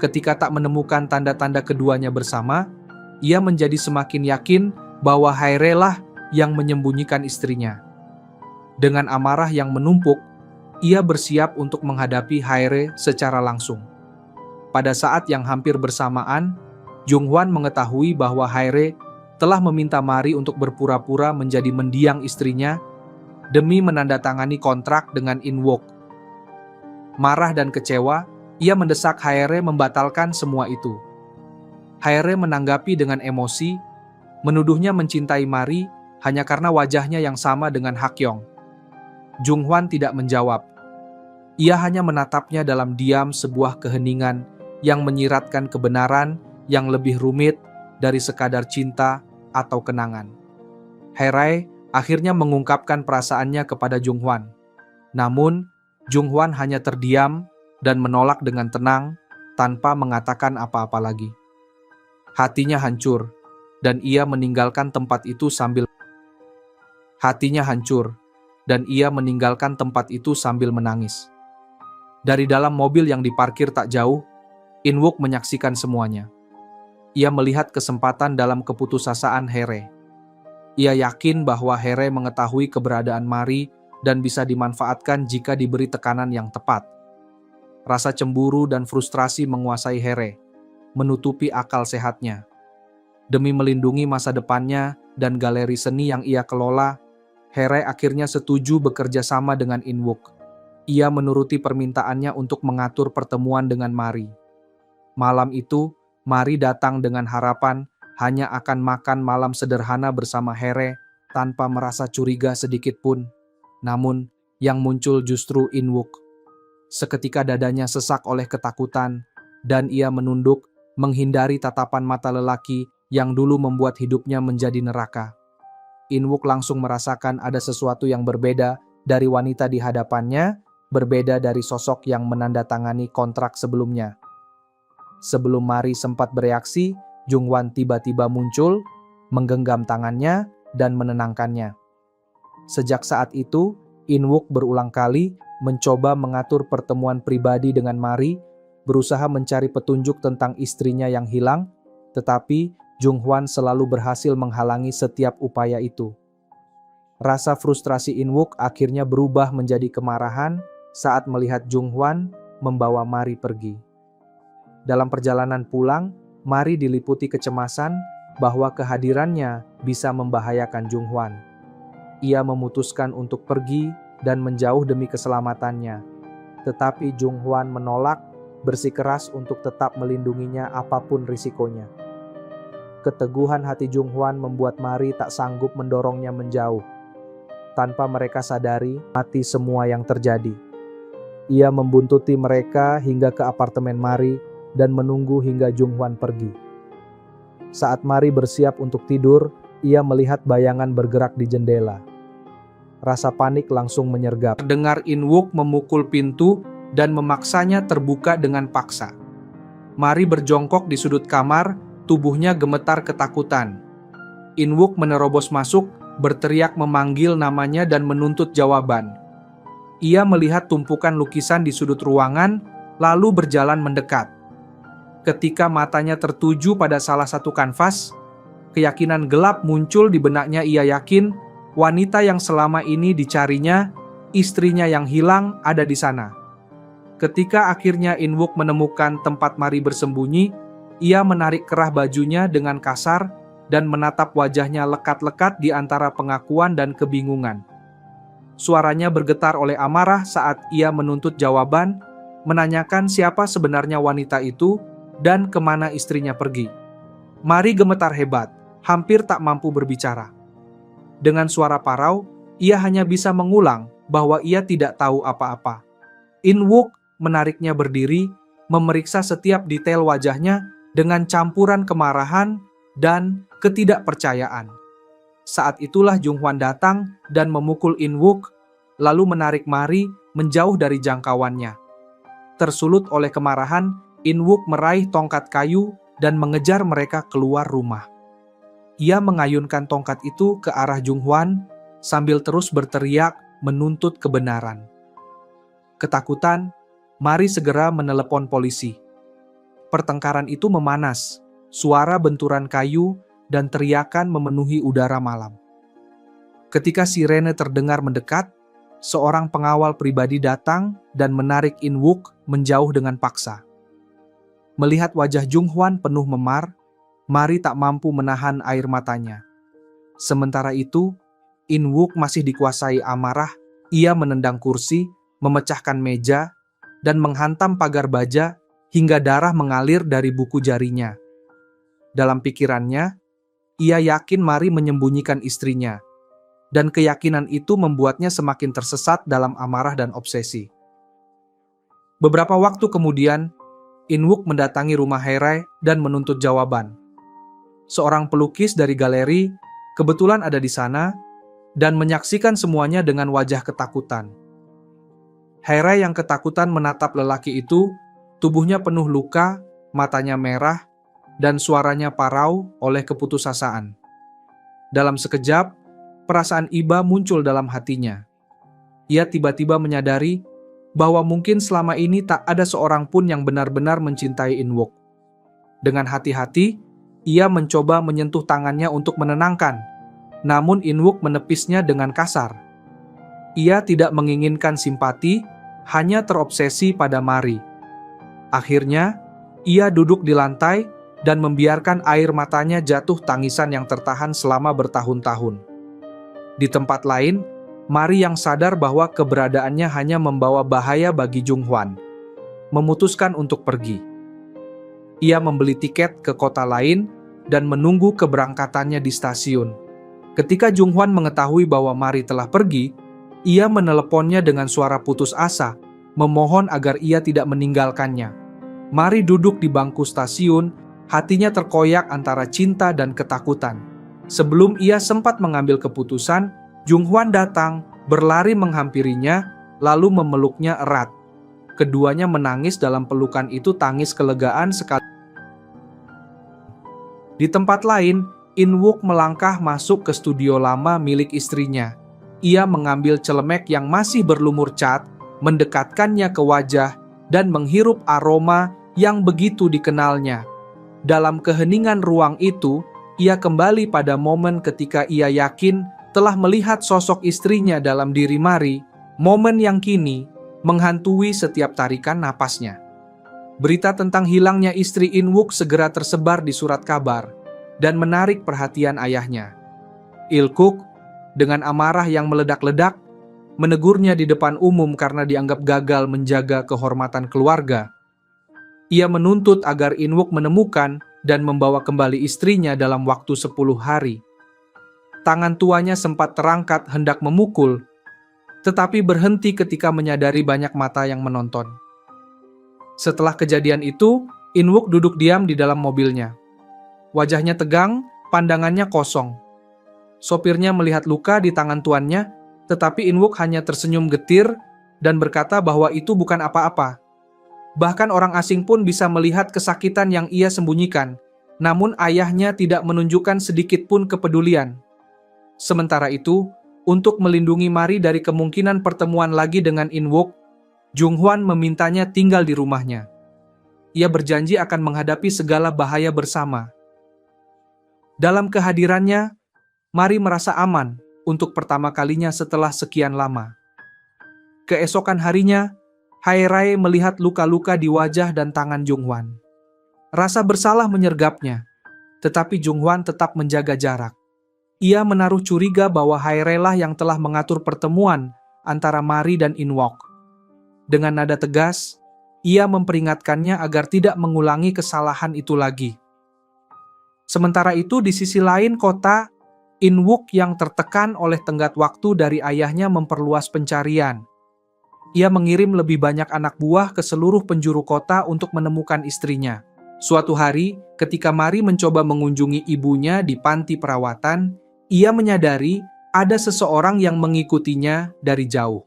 Ketika tak menemukan tanda-tanda keduanya bersama, ia menjadi semakin yakin bahwa Haere lah yang menyembunyikan istrinya. Dengan amarah yang menumpuk, ia bersiap untuk menghadapi Haere secara langsung. Pada saat yang hampir bersamaan, Junghwan mengetahui bahwa Haere telah meminta Mari untuk berpura-pura menjadi mendiang istrinya demi menandatangani kontrak dengan Inwook. Marah dan kecewa, ia mendesak Haere membatalkan semua itu. Haere menanggapi dengan emosi, menuduhnya mencintai Mari hanya karena wajahnya yang sama dengan Hakyong. Junghwan tidak menjawab. Ia hanya menatapnya dalam diam, sebuah keheningan yang menyiratkan kebenaran yang lebih rumit dari sekadar cinta atau kenangan. Haere akhirnya mengungkapkan perasaannya kepada Junghwan. Namun, Junghwan hanya terdiam dan menolak dengan tenang tanpa mengatakan apa-apa lagi. Hatinya hancur, dan ia meninggalkan tempat itu sambil menangis. Dari dalam mobil yang diparkir tak jauh, In-wook menyaksikan semuanya. Ia melihat kesempatan dalam keputusasaan Here. Ia yakin bahwa Here mengetahui keberadaan Mari dan bisa dimanfaatkan jika diberi tekanan yang tepat. Rasa cemburu dan frustrasi menguasai Here, menutupi akal sehatnya. Demi melindungi masa depannya dan galeri seni yang ia kelola, Here akhirnya setuju bekerja sama dengan In-wook. Ia menuruti permintaannya untuk mengatur pertemuan dengan Mari. Malam itu, Mari datang dengan harapan hanya akan makan malam sederhana bersama Here tanpa merasa curiga sedikit pun. Namun, yang muncul justru In-wook. Seketika dadanya sesak oleh ketakutan, dan ia menunduk, menghindari tatapan mata lelaki yang dulu membuat hidupnya menjadi neraka. In-wook langsung merasakan ada sesuatu yang berbeda dari wanita di hadapannya, berbeda dari sosok yang menandatangani kontrak sebelumnya. Sebelum Mari sempat bereaksi, Jung-hwan tiba-tiba muncul, menggenggam tangannya, dan menenangkannya. Sejak saat itu, In-wook berulang kali mencoba mengatur pertemuan pribadi dengan Mari, berusaha mencari petunjuk tentang istrinya yang hilang, tetapi Jung-hwan selalu berhasil menghalangi setiap upaya itu. Rasa frustrasi In-wook akhirnya berubah menjadi kemarahan saat melihat Jung-hwan membawa Mari pergi. Dalam perjalanan pulang, Mari diliputi kecemasan bahwa kehadirannya bisa membahayakan Jung-hwan. Ia memutuskan untuk pergi dan menjauh demi keselamatannya. Tetapi Jung-hwan menolak, bersikeras untuk tetap melindunginya apapun risikonya. Keteguhan hati Jung-hwan membuat Mari tak sanggup mendorongnya menjauh. Tanpa mereka sadari, mati semua yang terjadi. Ia membuntuti mereka hingga ke apartemen Mari dan menunggu hingga Jung-hwan pergi. Saat Mari bersiap untuk tidur, ia melihat bayangan bergerak di jendela. Rasa panik langsung menyergap. Dengar In-wook memukul pintu dan memaksanya terbuka dengan paksa. Mari berjongkok di sudut kamar, tubuhnya gemetar ketakutan. In-wook menerobos masuk, berteriak memanggil namanya dan menuntut jawaban. Ia melihat tumpukan lukisan di sudut ruangan, lalu berjalan mendekat. Ketika matanya tertuju pada salah satu kanvas, keyakinan gelap muncul di benaknya. Ia yakin wanita yang selama ini dicarinya, istrinya yang hilang, ada di sana. Ketika akhirnya In-wook menemukan tempat Mari bersembunyi, ia menarik kerah bajunya dengan kasar dan menatap wajahnya lekat-lekat di antara pengakuan dan kebingungan. Suaranya bergetar oleh amarah saat ia menuntut jawaban, menanyakan siapa sebenarnya wanita itu dan kemana istrinya pergi. Mari gemetar hebat, hampir tak mampu berbicara. Dengan suara parau, ia hanya bisa mengulang bahwa ia tidak tahu apa-apa. In-wook menariknya berdiri, memeriksa setiap detail wajahnya dengan campuran kemarahan dan ketidakpercayaan. Saat itulah Jung-hwan datang dan memukul In-wook, lalu menarik Mari menjauh dari jangkauannya. Tersulut oleh kemarahan, In-wook meraih tongkat kayu dan mengejar mereka keluar rumah. Ia mengayunkan tongkat itu ke arah Jung-hwan sambil terus berteriak menuntut kebenaran. Ketakutan, Mari segera menelepon polisi. Pertengkaran itu memanas, suara benturan kayu dan teriakan memenuhi udara malam. Ketika sirene terdengar mendekat, seorang pengawal pribadi datang dan menarik In-wook menjauh dengan paksa. Melihat wajah Jung-hwan penuh memar, Mari tak mampu menahan air matanya. Sementara itu, In-wook masih dikuasai amarah. Ia menendang kursi, memecahkan meja, dan menghantam pagar baja hingga darah mengalir dari buku jarinya. Dalam pikirannya, ia yakin Mari menyembunyikan istrinya, dan keyakinan itu membuatnya semakin tersesat dalam amarah dan obsesi. Beberapa waktu kemudian, In-wook mendatangi rumah Here dan menuntut jawaban. Seorang pelukis dari galeri kebetulan ada di sana dan menyaksikan semuanya dengan wajah ketakutan. Here yang ketakutan menatap lelaki itu, tubuhnya penuh luka, matanya merah, dan suaranya parau oleh keputusasaan. Dalam sekejap, perasaan iba muncul dalam hatinya. Ia tiba-tiba menyadari bahwa mungkin selama ini tak ada seorang pun yang benar-benar mencintai In-wook. Dengan hati-hati, ia mencoba menyentuh tangannya untuk menenangkan, namun In-wook menepisnya dengan kasar. Ia tidak menginginkan simpati, hanya terobsesi pada Mari. Akhirnya, ia duduk di lantai dan membiarkan air matanya jatuh tangisan yang tertahan selama bertahun-tahun. Di tempat lain, Mari yang sadar bahwa keberadaannya hanya membawa bahaya bagi Jung Hwan, memutuskan untuk pergi. Ia membeli tiket ke kota lain dan menunggu keberangkatannya di stasiun. Ketika Jung Hwan mengetahui bahwa Mari telah pergi, ia meneleponnya dengan suara putus asa, memohon agar ia tidak meninggalkannya. Mari duduk di bangku stasiun, hatinya terkoyak antara cinta dan ketakutan. Sebelum ia sempat mengambil keputusan, Jung Hwan datang, berlari menghampirinya, lalu memeluknya erat. Keduanya menangis dalam pelukan itu, tangis kelegaan sekali. Di tempat lain, In-wook melangkah masuk ke studio lama milik istrinya. Ia mengambil celemek yang masih berlumur cat, mendekatkannya ke wajah, dan menghirup aroma yang begitu dikenalnya. Dalam keheningan ruang itu, ia kembali pada momen ketika ia yakin telah melihat sosok istrinya dalam diri Mari, momen yang kini menghantui setiap tarikan napasnya. Berita tentang hilangnya istri In-wook segera tersebar di surat kabar dan menarik perhatian ayahnya. Il-kuk, dengan amarah yang meledak-ledak, menegurnya di depan umum karena dianggap gagal menjaga kehormatan keluarga. Ia menuntut agar In-wook menemukan dan membawa kembali istrinya dalam waktu 10 hari. Tangan tuanya sempat terangkat hendak memukul, tetapi berhenti ketika menyadari banyak mata yang menonton. Setelah kejadian itu, In-wook duduk diam di dalam mobilnya. Wajahnya tegang, pandangannya kosong. Sopirnya melihat luka di tangan tuannya, tetapi In-wook hanya tersenyum getir dan berkata bahwa itu bukan apa-apa. Bahkan orang asing pun bisa melihat kesakitan yang ia sembunyikan, namun ayahnya tidak menunjukkan sedikit pun kepedulian. Sementara itu, untuk melindungi Mari dari kemungkinan pertemuan lagi dengan In-wook, Jung Hwan memintanya tinggal di rumahnya. Ia berjanji akan menghadapi segala bahaya bersama. Dalam kehadirannya, Mari merasa aman untuk pertama kalinya setelah sekian lama. Keesokan harinya, Hae-rae melihat luka-luka di wajah dan tangan Jung Hwan. Rasa bersalah menyergapnya, tetapi Jung Hwan tetap menjaga jarak. Ia menaruh curiga bahwa Hae-rae lah yang telah mengatur pertemuan antara Mari dan In-wook. Dengan nada tegas, ia memperingatkannya agar tidak mengulangi kesalahan itu lagi. Sementara itu, di sisi lain kota, In-wook yang tertekan oleh tenggat waktu dari ayahnya memperluas pencarian. Ia mengirim lebih banyak anak buah ke seluruh penjuru kota untuk menemukan istrinya. Suatu hari, ketika Mari mencoba mengunjungi ibunya di panti perawatan, ia menyadari ada seseorang yang mengikutinya dari jauh.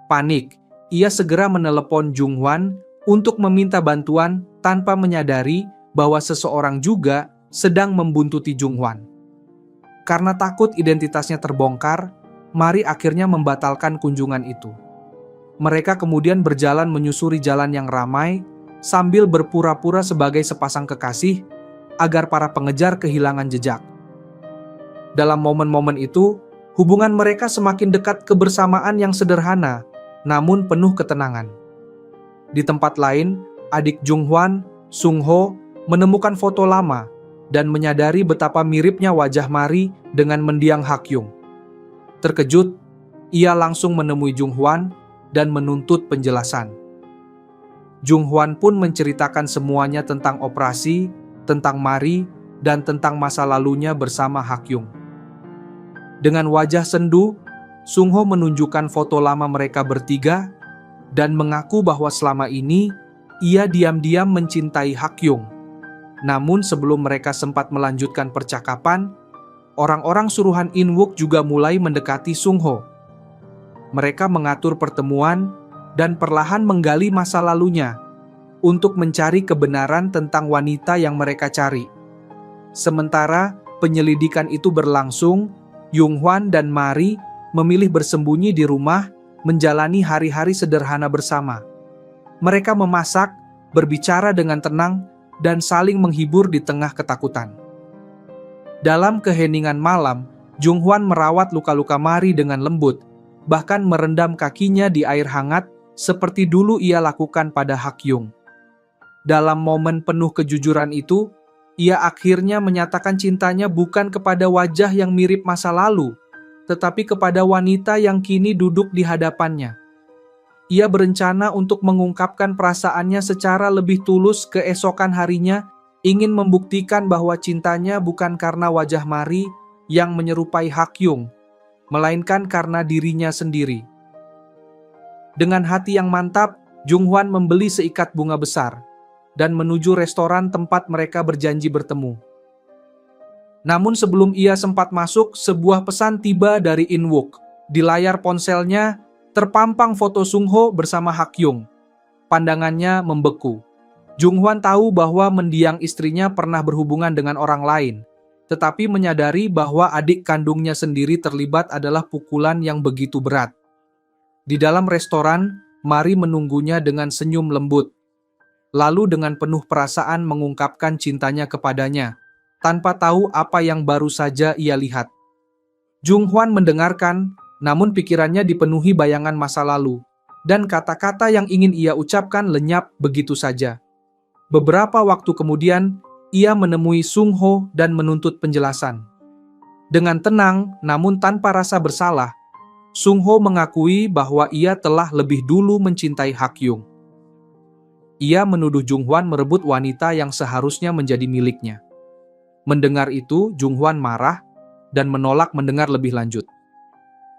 Panik, ia segera menelepon Jung Hwan untuk meminta bantuan tanpa menyadari bahwa seseorang juga sedang membuntuti Jung Hwan. Karena takut identitasnya terbongkar, Mari akhirnya membatalkan kunjungan itu. Mereka kemudian berjalan menyusuri jalan yang ramai sambil berpura-pura sebagai sepasang kekasih agar para pengejar kehilangan jejak. Dalam momen-momen itu, hubungan mereka semakin dekat, kebersamaan yang sederhana namun penuh ketenangan. Di tempat lain, adik Jung Hwan, Sung Ho, menemukan foto lama dan menyadari betapa miripnya wajah Mari dengan mendiang Hak-yung. Terkejut, ia langsung menemui Jung Hwan dan menuntut penjelasan. Jung Hwan pun menceritakan semuanya tentang operasi, tentang Mari, dan tentang masa lalunya bersama Hak-yung. Dengan wajah sendu, Sung Ho menunjukkan foto lama mereka bertiga dan mengaku bahwa selama ini ia diam-diam mencintai Hak-yung. Namun sebelum mereka sempat melanjutkan percakapan, orang-orang suruhan In-wook juga mulai mendekati Sung Ho. Mereka mengatur pertemuan dan perlahan menggali masa lalunya untuk mencari kebenaran tentang wanita yang mereka cari. Sementara penyelidikan itu berlangsung, Jung Hwan dan Mari memilih bersembunyi di rumah menjalani hari-hari sederhana bersama. Mereka memasak, berbicara dengan tenang, dan saling menghibur di tengah ketakutan. Dalam keheningan malam, Jung Hwan merawat luka-luka Mari dengan lembut, bahkan merendam kakinya di air hangat seperti dulu ia lakukan pada Hak Yung. Dalam momen penuh kejujuran itu, ia akhirnya menyatakan cintanya bukan kepada wajah yang mirip masa lalu, tetapi kepada wanita yang kini duduk di hadapannya. Ia berencana untuk mengungkapkan perasaannya secara lebih tulus keesokan harinya, ingin membuktikan bahwa cintanya bukan karena wajah Mari yang menyerupai Hak Yung, melainkan karena dirinya sendiri. Dengan hati yang mantap, Jung Hwan membeli seikat bunga besar dan menuju restoran tempat mereka berjanji bertemu. Namun sebelum ia sempat masuk, sebuah pesan tiba dari In Wook. Di layar ponselnya, terpampang foto Sung Ho bersama Hak Yung. Pandangannya membeku. Jung Hwan tahu bahwa mendiang istrinya pernah berhubungan dengan orang lain, tetapi menyadari bahwa adik kandungnya sendiri terlibat adalah pukulan yang begitu berat. Di dalam restoran, Mari menunggunya dengan senyum lembut. Lalu dengan penuh perasaan mengungkapkan cintanya kepadanya, tanpa tahu apa yang baru saja ia lihat. Jung Hwan mendengarkan, namun pikirannya dipenuhi bayangan masa lalu, dan kata-kata yang ingin ia ucapkan lenyap begitu saja. Beberapa waktu kemudian, ia menemui Sung Ho dan menuntut penjelasan. Dengan tenang, namun tanpa rasa bersalah, Sung Ho mengakui bahwa ia telah lebih dulu mencintai Hak Yung. Ia menuduh Jung Hwan merebut wanita yang seharusnya menjadi miliknya. Mendengar itu, Jung Hwan marah dan menolak mendengar lebih lanjut.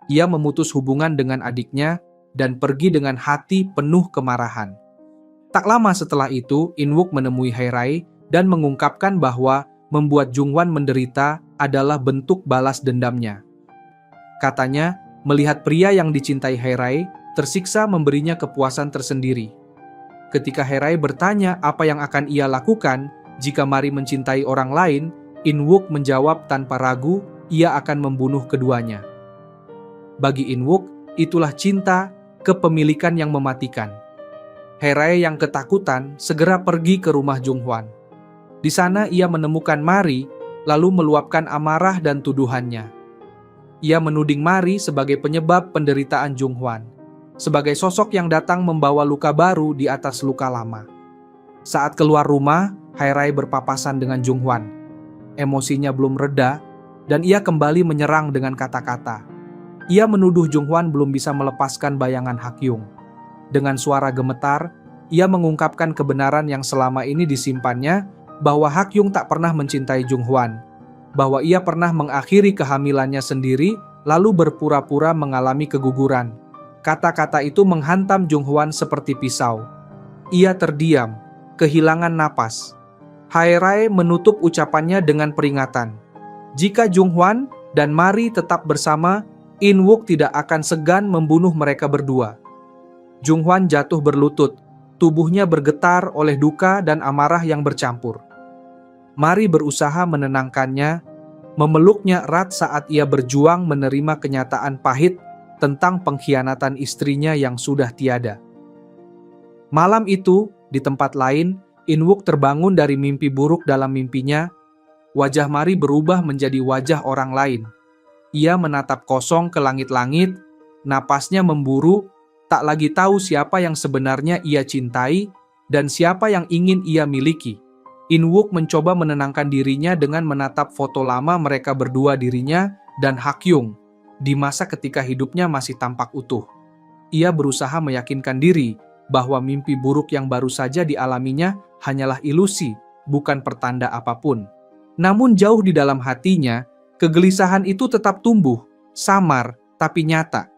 Ia memutus hubungan dengan adiknya dan pergi dengan hati penuh kemarahan. Tak lama setelah itu, In Wook menemui Hai Rai dan mengungkapkan bahwa membuat Jung Hwan menderita adalah bentuk balas dendamnya. Katanya, melihat pria yang dicintai Hai Rai tersiksa memberinya kepuasan tersendiri. Ketika Hai Rai bertanya apa yang akan ia lakukan jika Mari mencintai orang lain, In Wook menjawab tanpa ragu, ia akan membunuh keduanya. Bagi In Wook, itulah cinta, kepemilikan yang mematikan. Hai Rai yang ketakutan segera pergi ke rumah Jung Hwan. Di sana ia menemukan Mari, lalu meluapkan amarah dan tuduhannya. Ia menuding Mari sebagai penyebab penderitaan Jung Hwan, sebagai sosok yang datang membawa luka baru di atas luka lama. Saat keluar rumah, Hai Rai berpapasan dengan Jung Hwan. Emosinya belum reda, dan ia kembali menyerang dengan kata-kata. Ia menuduh Jung Hwan belum bisa melepaskan bayangan Hak Yung. Dengan suara gemetar, ia mengungkapkan kebenaran yang selama ini disimpannya, bahwa Hak Yung tak pernah mencintai Jung Hwan, bahwa ia pernah mengakhiri kehamilannya sendiri, lalu berpura-pura mengalami keguguran. Kata-kata itu menghantam Jung Hwan seperti pisau. Ia terdiam, kehilangan napas. Hai Rai menutup ucapannya dengan peringatan. Jika Jung Hwan dan Mari tetap bersama, In Wook tidak akan segan membunuh mereka berdua. Jung Hwan jatuh berlutut, tubuhnya bergetar oleh duka dan amarah yang bercampur. Mari berusaha menenangkannya, memeluknya erat saat ia berjuang menerima kenyataan pahit tentang pengkhianatan istrinya yang sudah tiada. Malam itu, di tempat lain, In Wook terbangun dari mimpi buruk dalam mimpinya. Wajah Mari berubah menjadi wajah orang lain. Ia menatap kosong ke langit-langit, napasnya memburu, tak lagi tahu siapa yang sebenarnya ia cintai dan siapa yang ingin ia miliki. In Wook mencoba menenangkan dirinya dengan menatap foto lama mereka berdua, dirinya dan Hak Yung, di masa ketika hidupnya masih tampak utuh. Ia berusaha meyakinkan diri bahwa mimpi buruk yang baru saja dialaminya hanyalah ilusi, bukan pertanda apapun. Namun jauh di dalam hatinya, kegelisahan itu tetap tumbuh, samar, tapi nyata.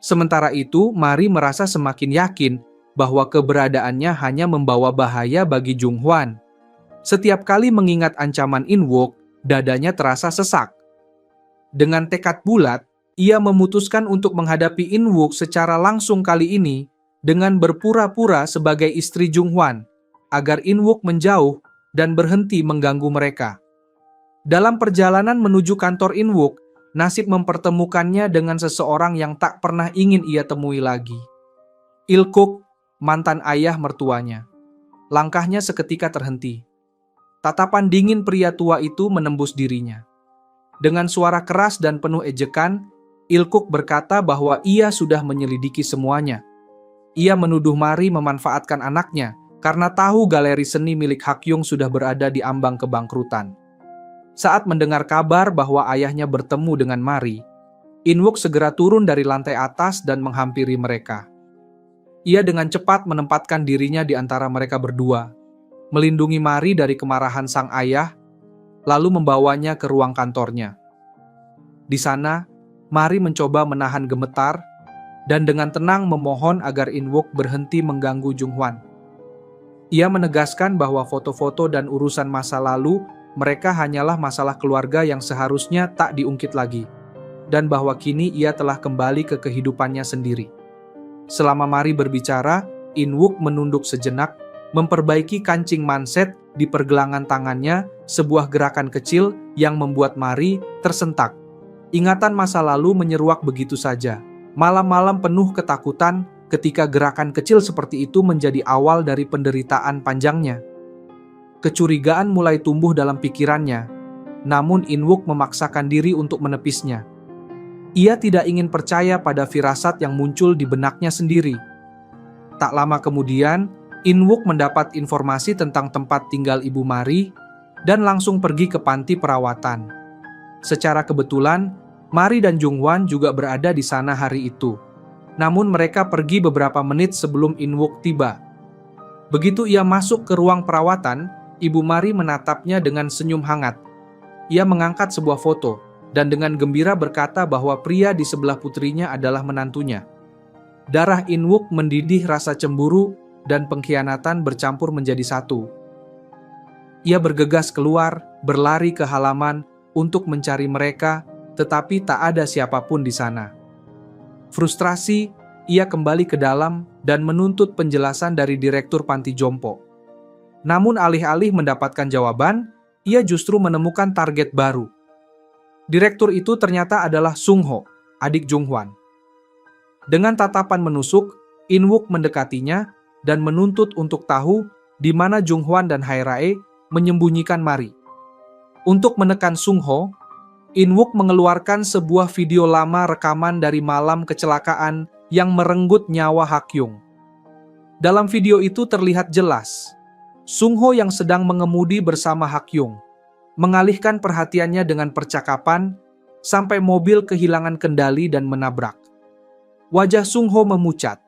Sementara itu, Mari merasa semakin yakin bahwa keberadaannya hanya membawa bahaya bagi Jung Hwan. Setiap kali mengingat ancaman In Wook, dadanya terasa sesak. Dengan tekad bulat, ia memutuskan untuk menghadapi In Wook secara langsung kali ini dengan berpura-pura sebagai istri Jung Hwan, agar In Wook menjauh dan berhenti mengganggu mereka. Dalam perjalanan menuju kantor In Wook, Nasib mempertemukannya dengan seseorang yang tak pernah ingin ia temui lagi. Ilkuk, mantan ayah mertuanya. Langkahnya seketika terhenti. Tatapan dingin pria tua itu menembus dirinya. Dengan suara keras dan penuh ejekan, Ilkuk berkata bahwa ia sudah menyelidiki semuanya. Ia menuduh Mari memanfaatkan anaknya karena tahu galeri seni milik Hakyung sudah berada di ambang kebangkrutan. Saat mendengar kabar bahwa ayahnya bertemu dengan Mari, Inwook segera turun dari lantai atas dan menghampiri mereka. Ia dengan cepat menempatkan dirinya di antara mereka berdua, melindungi Mari dari kemarahan sang ayah, lalu membawanya ke ruang kantornya. Di sana, Mari mencoba menahan gemetar dan dengan tenang memohon agar Inwook berhenti mengganggu Junghwan. Ia menegaskan bahwa foto-foto dan urusan masa lalu mereka hanyalah masalah keluarga yang seharusnya tak diungkit lagi, dan bahwa kini ia telah kembali ke kehidupannya sendiri. Selama Mari berbicara, Inwook menunduk sejenak, memperbaiki kancing manset di pergelangan tangannya, sebuah gerakan kecil yang membuat Mari tersentak. Ingatan masa lalu menyeruak begitu saja. Malam-malam penuh ketakutan ketika gerakan kecil seperti itu menjadi awal dari penderitaan panjangnya. Kecurigaan mulai tumbuh dalam pikirannya, namun Inwook memaksakan diri untuk menepisnya. Ia tidak ingin percaya pada firasat yang muncul di benaknya sendiri. Tak lama kemudian, Inwook mendapat informasi tentang tempat tinggal Ibu Mari dan langsung pergi ke panti perawatan. Secara kebetulan, Mari dan Junghwan juga berada di sana hari itu. Namun mereka pergi beberapa menit sebelum Inwook tiba. Begitu ia masuk ke ruang perawatan, Ibu Mari menatapnya dengan senyum hangat. Ia mengangkat sebuah foto dan dengan gembira berkata bahwa pria di sebelah putrinya adalah menantunya. Darah Inwook mendidih, rasa cemburu dan pengkhianatan bercampur menjadi satu. Ia bergegas keluar, berlari ke halaman untuk mencari mereka, tetapi tak ada siapapun di sana. Frustrasi, ia kembali ke dalam dan menuntut penjelasan dari direktur panti jompo. Namun alih-alih mendapatkan jawaban, ia justru menemukan target baru. Direktur itu ternyata adalah Sung Ho, adik Junghwan. Dengan tatapan menusuk, Inwook mendekatinya dan menuntut untuk tahu di mana Junghwan dan Hairae menyembunyikan Mari. Untuk menekan Sung Ho, Inwook mengeluarkan sebuah video lama rekaman dari malam kecelakaan yang merenggut nyawa Hakyung. Dalam video itu terlihat jelas, Sung Ho yang sedang mengemudi bersama Hakyung, mengalihkan perhatiannya dengan percakapan sampai mobil kehilangan kendali dan menabrak. Wajah Sung Ho memucat.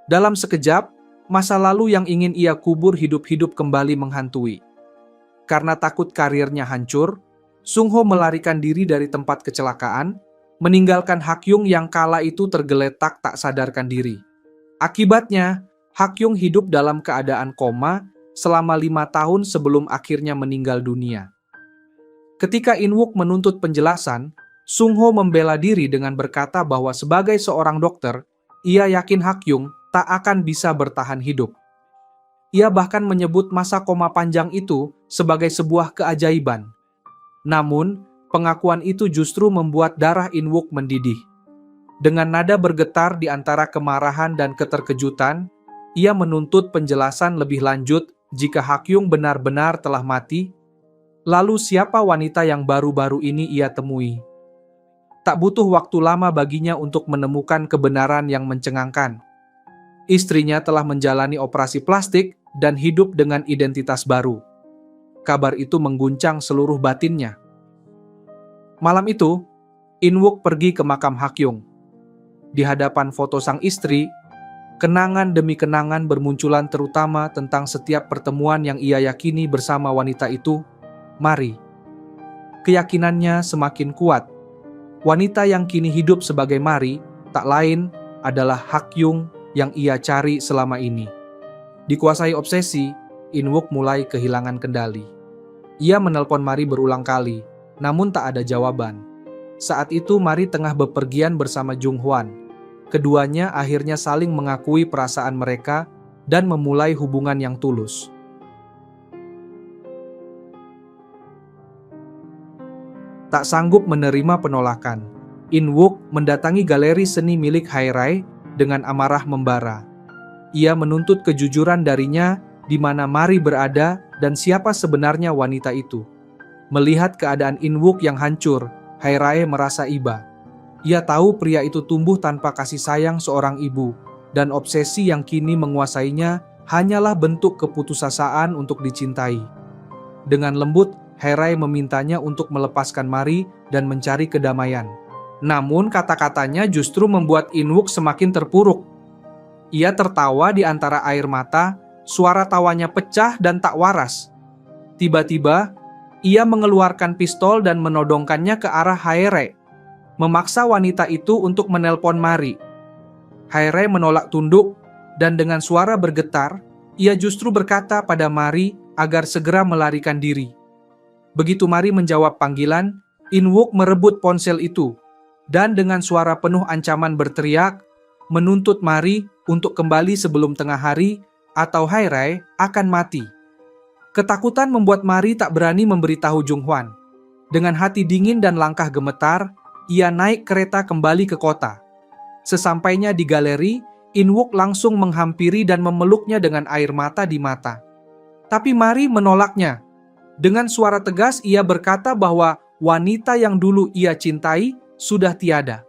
Dalam sekejap, masa lalu yang ingin ia kubur hidup-hidup kembali menghantui. Karena takut karirnya hancur, Sung Ho melarikan diri dari tempat kecelakaan, meninggalkan Hakyung yang kala itu tergeletak tak sadarkan diri. Akibatnya, Hakyung hidup dalam keadaan koma selama 5 tahun sebelum akhirnya meninggal dunia. Ketika Inwook menuntut penjelasan, Sung Ho membela diri dengan berkata bahwa sebagai seorang dokter, ia yakin Hakyung tak akan bisa bertahan hidup. Ia bahkan menyebut masa koma panjang itu sebagai sebuah keajaiban. Namun, pengakuan itu justru membuat darah Inwook mendidih. Dengan nada bergetar di antara kemarahan dan keterkejutan, ia menuntut penjelasan lebih lanjut jika Hakyung benar-benar telah mati. Lalu siapa wanita yang baru-baru ini ia temui? Tak butuh waktu lama baginya untuk menemukan kebenaran yang mencengangkan. Istrinya telah menjalani operasi plastik dan hidup dengan identitas baru. Kabar itu mengguncang seluruh batinnya. Malam itu, Inwook pergi ke makam Hakyung. Di hadapan foto sang istri, kenangan demi kenangan bermunculan, terutama tentang setiap pertemuan yang ia yakini bersama wanita itu, Mari. Keyakinannya semakin kuat. Wanita yang kini hidup sebagai Mari tak lain adalah Hakyung yang ia cari selama ini. Dikuasai obsesi, Inwook mulai kehilangan kendali. Ia menelpon Mari berulang kali, namun tak ada jawaban. Saat itu Mari tengah bepergian bersama Junghwan. Keduanya akhirnya saling mengakui perasaan mereka dan memulai hubungan yang tulus. tak sanggup menerima penolakan. In-wook mendatangi galeri seni milik Hae-rae dengan amarah membara. Ia menuntut kejujuran darinya di mana Mari berada dan siapa sebenarnya wanita itu. Melihat keadaan In-wook yang hancur, Hae-rae merasa iba. Ia tahu pria itu tumbuh tanpa kasih sayang seorang ibu, dan obsesi yang kini menguasainya hanyalah bentuk keputusasaan untuk dicintai. Dengan lembut, Hae-rae memintanya untuk melepaskan Mari dan mencari kedamaian. Namun kata-katanya justru membuat In-wook semakin terpuruk. Ia tertawa di antara air mata, suara tawanya pecah dan tak waras. Tiba-tiba, ia mengeluarkan pistol dan menodongkannya ke arah Hae-rae, memaksa wanita itu untuk menelpon Mari. Hae-rae menolak tunduk, dan dengan suara bergetar, ia justru berkata pada Mari agar segera melarikan diri. Begitu Mari menjawab panggilan, In-wook merebut ponsel itu, dan dengan suara penuh ancaman berteriak, menuntut Mari untuk kembali sebelum tengah hari, atau Hae-rae akan mati. Ketakutan membuat Mari tak berani memberitahu Jung-hwan. Dengan hati dingin dan langkah gemetar, ia naik kereta kembali ke kota. Sesampainya di galeri, In-wook langsung menghampiri dan memeluknya dengan air mata di mata. Tapi Mari menolaknya. Dengan suara tegas ia berkata bahwa wanita yang dulu ia cintai sudah tiada.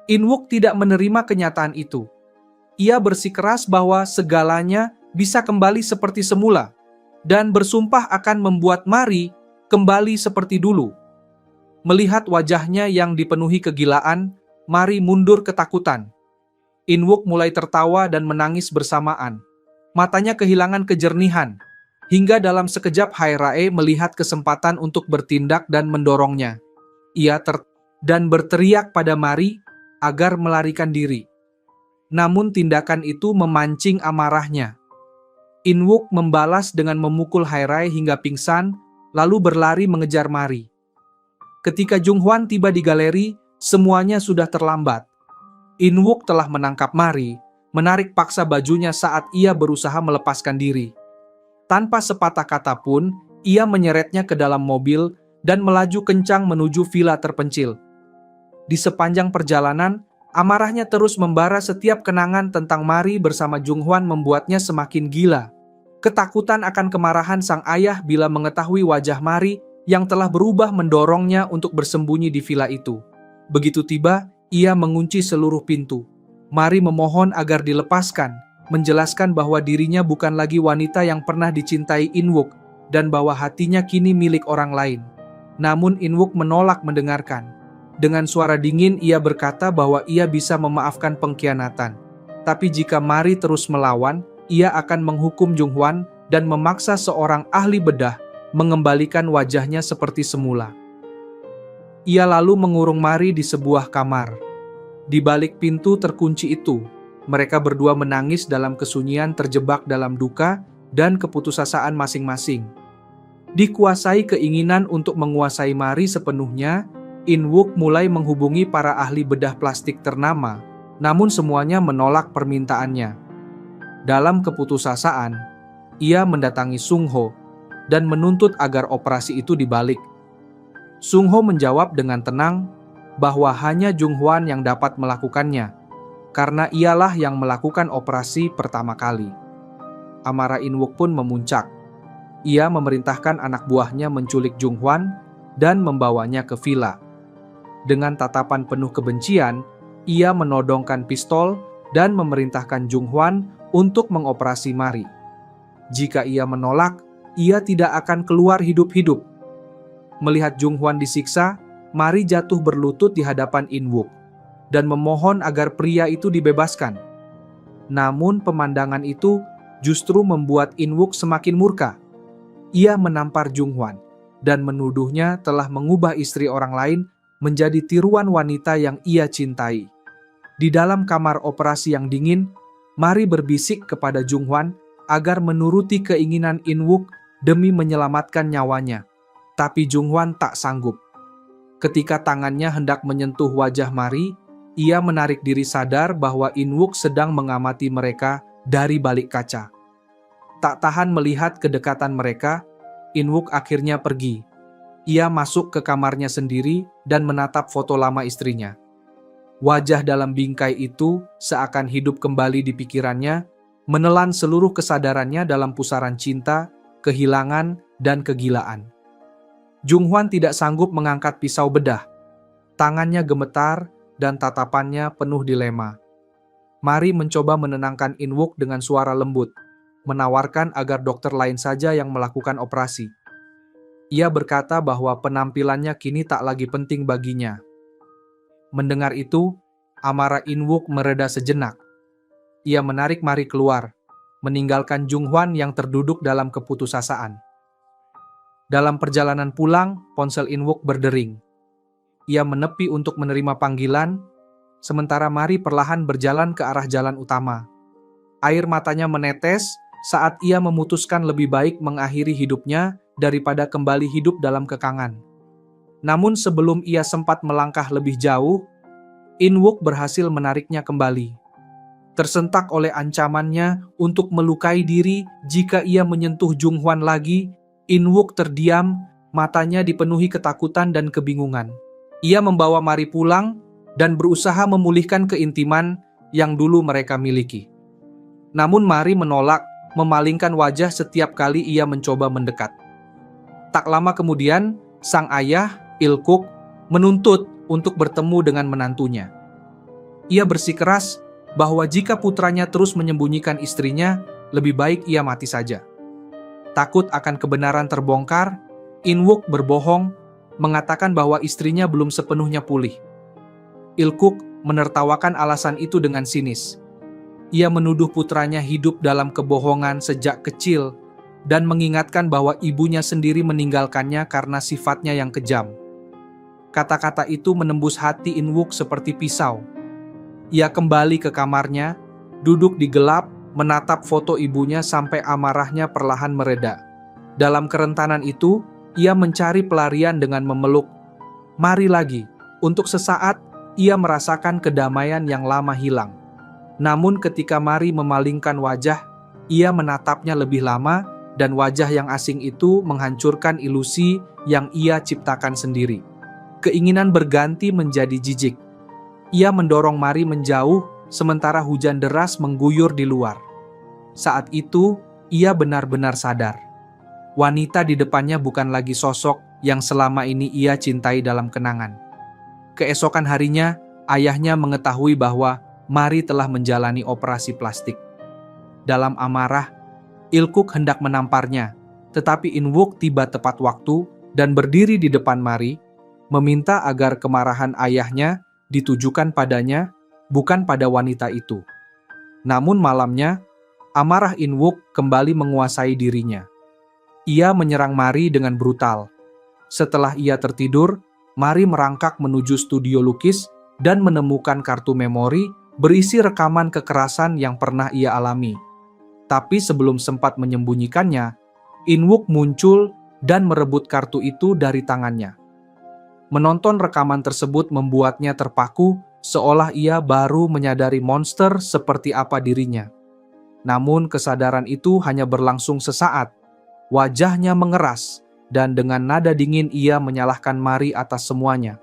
In-wook tidak menerima kenyataan itu. Ia bersikeras bahwa segalanya bisa kembali seperti semula, dan bersumpah akan membuat Mari kembali seperti dulu. Melihat wajahnya yang dipenuhi kegilaan, Mari mundur ketakutan. In-wook mulai tertawa dan menangis bersamaan. Matanya kehilangan kejernihan, hingga dalam sekejap Hae-rae melihat kesempatan untuk bertindak dan mendorongnya. Ia dan berteriak pada Mari agar melarikan diri. Namun tindakan itu memancing amarahnya. In-wook membalas dengan memukul Hae-rae hingga pingsan, lalu berlari mengejar Mari. Ketika Jung-hwan tiba di galeri, semuanya sudah terlambat. In-wook telah menangkap Mari, menarik paksa bajunya saat ia berusaha melepaskan diri. Tanpa sepatah kata pun, ia menyeretnya ke dalam mobil dan melaju kencang menuju villa terpencil. Di sepanjang perjalanan, amarahnya terus membara. Setiap kenangan tentang Mari bersama Jung-hwan membuatnya semakin gila. Ketakutan akan kemarahan sang ayah bila mengetahui wajah Mari yang telah berubah mendorongnya untuk bersembunyi di villa itu. Begitu tiba, ia mengunci seluruh pintu. Mari memohon agar dilepaskan, menjelaskan bahwa dirinya bukan lagi wanita yang pernah dicintai In-wook, dan bahwa hatinya kini milik orang lain. Namun In-wook menolak mendengarkan. Dengan suara dingin ia berkata bahwa ia bisa memaafkan pengkhianatan. Tapi jika Mari terus melawan, ia akan menghukum Jung-hwan dan memaksa seorang ahli bedah mengembalikan wajahnya seperti semula. Ia lalu mengurung Mari di sebuah kamar. Di balik pintu terkunci itu, mereka berdua menangis dalam kesunyian, terjebak dalam duka dan keputusasaan masing-masing. Dikuasai keinginan untuk menguasai Mari sepenuhnya, In-wook mulai menghubungi para ahli bedah plastik ternama, namun semuanya menolak permintaannya. Dalam keputusasaan, ia mendatangi Sung-ho dan menuntut agar operasi itu dibalik. Sung-ho menjawab dengan tenang bahwa hanya Jung-hwan yang dapat melakukannya, karena ialah yang melakukan operasi pertama kali. Amarah In-wook pun memuncak. Ia memerintahkan anak buahnya menculik Jung-hwan dan membawanya ke villa. Dengan tatapan penuh kebencian, ia menodongkan pistol dan memerintahkan Jung-hwan untuk mengoperasi Mari. Jika ia menolak, ia tidak akan keluar hidup-hidup. Melihat Jung-hwan disiksa, Mari jatuh berlutut di hadapan In-wook dan memohon agar pria itu dibebaskan. Namun pemandangan itu justru membuat In-wook semakin murka. Ia menampar Jung-hwan dan menuduhnya telah mengubah istri orang lain menjadi tiruan wanita yang ia cintai. Di dalam kamar operasi yang dingin, Mari berbisik kepada Jung-hwan agar menuruti keinginan In-wook demi menyelamatkan nyawanya. Tapi Jung-hwan tak sanggup. Ketika tangannya hendak menyentuh wajah Mari, ia menarik diri sadar bahwa In-wook sedang mengamati mereka dari balik kaca. Tak tahan melihat kedekatan mereka, In-wook akhirnya pergi. Ia masuk ke kamarnya sendiri dan menatap foto lama istrinya. Wajah dalam bingkai itu seakan hidup kembali di pikirannya, menelan seluruh kesadarannya dalam pusaran cinta, kehilangan, dan kegilaan. Jung Hwan tidak sanggup mengangkat pisau bedah. Tangannya gemetar dan tatapannya penuh dilema. Mari mencoba menenangkan In Wook dengan suara lembut, menawarkan agar dokter lain saja yang melakukan operasi. Ia berkata bahwa penampilannya kini tak lagi penting baginya. Mendengar itu, amarah In Wook mereda sejenak. Ia menarik Mari keluar, meninggalkan Jung Hwan yang terduduk dalam keputusasaan. Dalam perjalanan pulang, ponsel In Wook berdering. Ia menepi untuk menerima panggilan, sementara Mari perlahan berjalan ke arah jalan utama. Air matanya menetes saat ia memutuskan lebih baik mengakhiri hidupnya daripada kembali hidup dalam kekangan. Namun sebelum ia sempat melangkah lebih jauh, In Wook berhasil menariknya kembali. Tersentak oleh ancamannya untuk melukai diri jika ia menyentuh Jung Hwan lagi, In Wook terdiam, matanya dipenuhi ketakutan dan kebingungan. Ia membawa Mari pulang dan berusaha memulihkan keintiman yang dulu mereka miliki. Namun Mari menolak, memalingkan wajah setiap kali ia mencoba mendekat. Tak lama kemudian, sang ayah, Il Kuk, menuntut untuk bertemu dengan menantunya. Ia bersikeras bahwa jika putranya terus menyembunyikan istrinya, lebih baik ia mati saja. Takut akan kebenaran terbongkar, In Wook berbohong, mengatakan bahwa istrinya belum sepenuhnya pulih. Il Kuk menertawakan alasan itu dengan sinis. Ia menuduh putranya hidup dalam kebohongan sejak kecil dan mengingatkan bahwa ibunya sendiri meninggalkannya karena sifatnya yang kejam. Kata-kata itu menembus hati In Wook seperti pisau. Ia kembali ke kamarnya, duduk di gelap, menatap foto ibunya sampai amarahnya perlahan mereda. Dalam kerentanan itu, ia mencari pelarian dengan memeluk Mari lagi. Untuk sesaat, ia merasakan kedamaian yang lama hilang. Namun ketika Mari memalingkan wajah, ia menatapnya lebih lama dan wajah yang asing itu menghancurkan ilusi yang ia ciptakan sendiri. Keinginan berganti menjadi jijik. Ia mendorong Mari menjauh sementara hujan deras mengguyur di luar. Saat itu, ia benar-benar sadar. Wanita di depannya bukan lagi sosok yang selama ini ia cintai dalam kenangan. Keesokan harinya, ayahnya mengetahui bahwa Mari telah menjalani operasi plastik. Dalam amarah, Il Kuk hendak menamparnya, tetapi In Wook tiba tepat waktu dan berdiri di depan Mari, meminta agar kemarahan ayahnya ditujukan padanya, bukan pada wanita itu. Namun malamnya, amarah In Wook kembali menguasai dirinya. Ia menyerang Mari dengan brutal. Setelah ia tertidur, Mari merangkak menuju studio lukis dan menemukan kartu memori berisi rekaman kekerasan yang pernah ia alami. Tapi sebelum sempat menyembunyikannya, In Wook muncul dan merebut kartu itu dari tangannya. Menonton rekaman tersebut membuatnya terpaku, seolah ia baru menyadari monster seperti apa dirinya. Namun kesadaran itu hanya berlangsung sesaat. Wajahnya mengeras, dan dengan nada dingin ia menyalahkan Mari atas semuanya.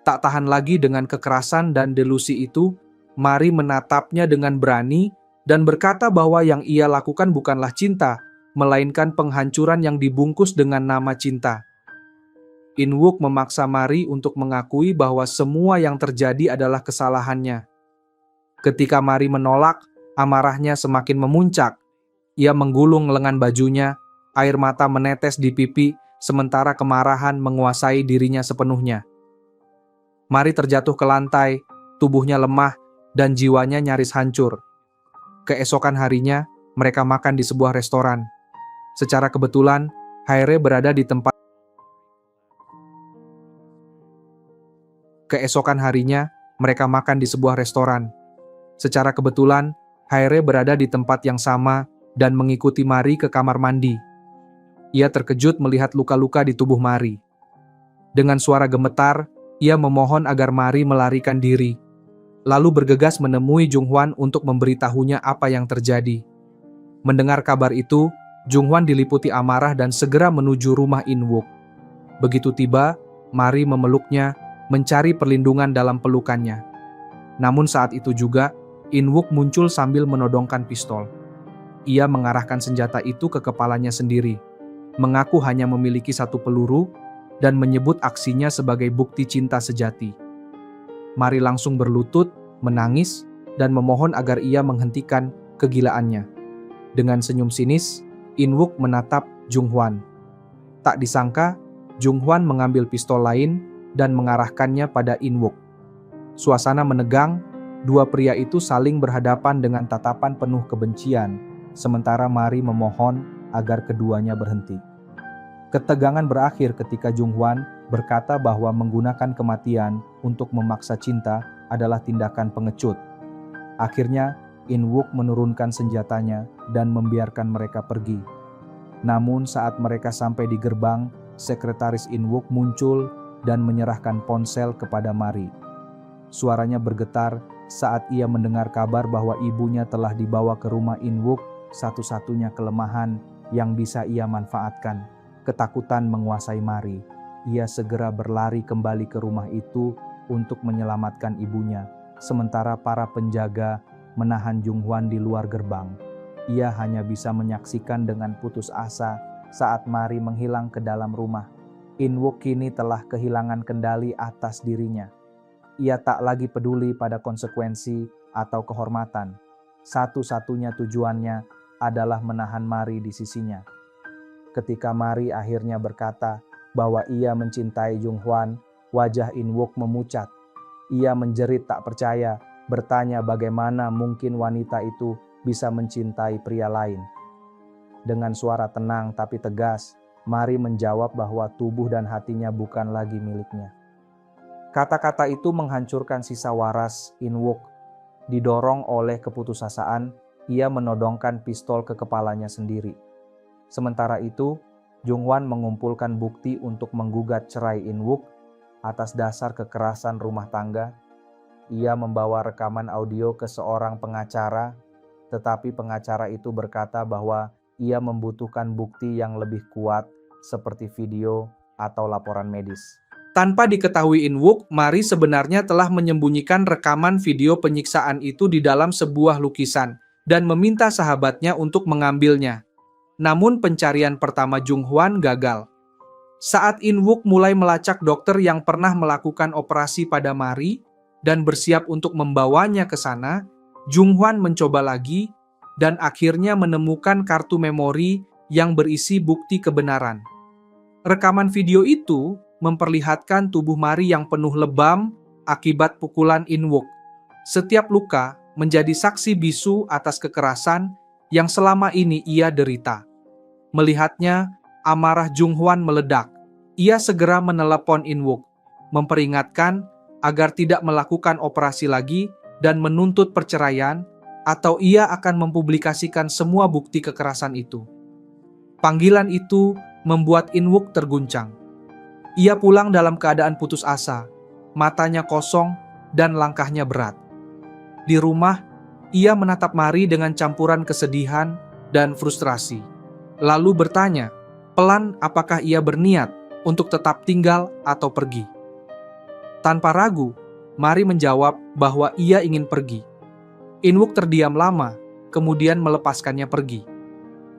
Tak tahan lagi dengan kekerasan dan delusi itu, Mari menatapnya dengan berani dan berkata bahwa yang ia lakukan bukanlah cinta, melainkan penghancuran yang dibungkus dengan nama cinta. In Wook memaksa Mari untuk mengakui bahwa semua yang terjadi adalah kesalahannya. Ketika Mari menolak, amarahnya semakin memuncak. Ia menggulung lengan bajunya, air mata menetes di pipi, sementara kemarahan menguasai dirinya sepenuhnya. Mari terjatuh ke lantai, tubuhnya lemah, dan jiwanya nyaris hancur. Keesokan harinya, mereka makan di sebuah restoran. Secara kebetulan, Haere berada di tempat. Keesokan harinya, mereka makan di sebuah restoran. Secara kebetulan, Haere berada di tempat yang sama dan mengikuti Mari ke kamar mandi. Ia terkejut melihat luka-luka di tubuh Mari. Dengan suara gemetar, ia memohon agar Mari melarikan diri, lalu bergegas menemui Jung Hwan untuk memberitahunya apa yang terjadi. Mendengar kabar itu, Jung Hwan diliputi amarah dan segera menuju rumah In Wook. Begitu tiba, Mari memeluknya, mencari perlindungan dalam pelukannya. Namun saat itu juga, In-wook muncul sambil menodongkan pistol. Ia mengarahkan senjata itu ke kepalanya sendiri, mengaku hanya memiliki satu peluru, dan menyebut aksinya sebagai bukti cinta sejati. Mari langsung berlutut, menangis, dan memohon agar ia menghentikan kegilaannya. Dengan senyum sinis, In-wook menatap Jung Hwan. Tak disangka, Jung Hwan mengambil pistol lain dan mengarahkannya pada In-wook. Suasana menegang, dua pria itu saling berhadapan dengan tatapan penuh kebencian, sementara Mari memohon agar keduanya berhenti. Ketegangan berakhir ketika Jung Hwan berkata bahwa menggunakan kematian untuk memaksa cinta adalah tindakan pengecut. Akhirnya, In-wook menurunkan senjatanya dan membiarkan mereka pergi. Namun saat mereka sampai di gerbang, sekretaris In-wook muncul dan menyerahkan ponsel kepada Mari. Suaranya bergetar saat ia mendengar kabar bahwa ibunya telah dibawa ke rumah In-wook, satu-satunya kelemahan yang bisa ia manfaatkan. Ketakutan menguasai Mari. Ia segera berlari kembali ke rumah itu untuk menyelamatkan ibunya, sementara para penjaga menahan Jung Hwan di luar gerbang. Ia hanya bisa menyaksikan dengan putus asa saat Mari menghilang ke dalam rumah. In-wook kini telah kehilangan kendali atas dirinya. Ia tak lagi peduli pada konsekuensi atau kehormatan. Satu-satunya tujuannya adalah menahan Mari di sisinya. Ketika Mari akhirnya berkata bahwa ia mencintai Jung Hwan, wajah In-wook memucat. Ia menjerit tak percaya, bertanya bagaimana mungkin wanita itu bisa mencintai pria lain. Dengan suara tenang tapi tegas, Mari menjawab bahwa tubuh dan hatinya bukan lagi miliknya. Kata-kata itu menghancurkan sisa waras In-wook. Didorong oleh keputusasaan, ia menodongkan pistol ke kepalanya sendiri. Sementara itu, Jung Hwan mengumpulkan bukti untuk menggugat cerai In-wook atas dasar kekerasan rumah tangga. Ia membawa rekaman audio ke seorang pengacara, tetapi pengacara itu berkata bahwa ia membutuhkan bukti yang lebih kuat seperti video atau laporan medis. Tanpa diketahui In-wook, Mari sebenarnya telah menyembunyikan rekaman video penyiksaan itu di dalam sebuah lukisan dan meminta sahabatnya untuk mengambilnya. Namun pencarian pertama Jung Hwan gagal. Saat In-wook mulai melacak dokter yang pernah melakukan operasi pada Mari dan bersiap untuk membawanya ke sana, Jung Hwan mencoba lagi dan akhirnya menemukan kartu memori yang berisi bukti kebenaran. Rekaman video itu memperlihatkan tubuh Mari yang penuh lebam akibat pukulan In-wook. Setiap luka menjadi saksi bisu atas kekerasan yang selama ini ia derita. Melihatnya, amarah Jung Hwan meledak. Ia segera menelepon In-wook, memperingatkan agar tidak melakukan operasi lagi dan menuntut perceraian, atau ia akan mempublikasikan semua bukti kekerasan itu. Panggilan itu membuat In-wook terguncang. Ia pulang dalam keadaan putus asa, matanya kosong dan langkahnya berat. Di rumah, ia menatap Mari dengan campuran kesedihan dan frustrasi. Lalu bertanya, pelan apakah ia berniat untuk tetap tinggal atau pergi. Tanpa ragu, Mari menjawab bahwa ia ingin pergi. In-wook terdiam lama, kemudian melepaskannya pergi.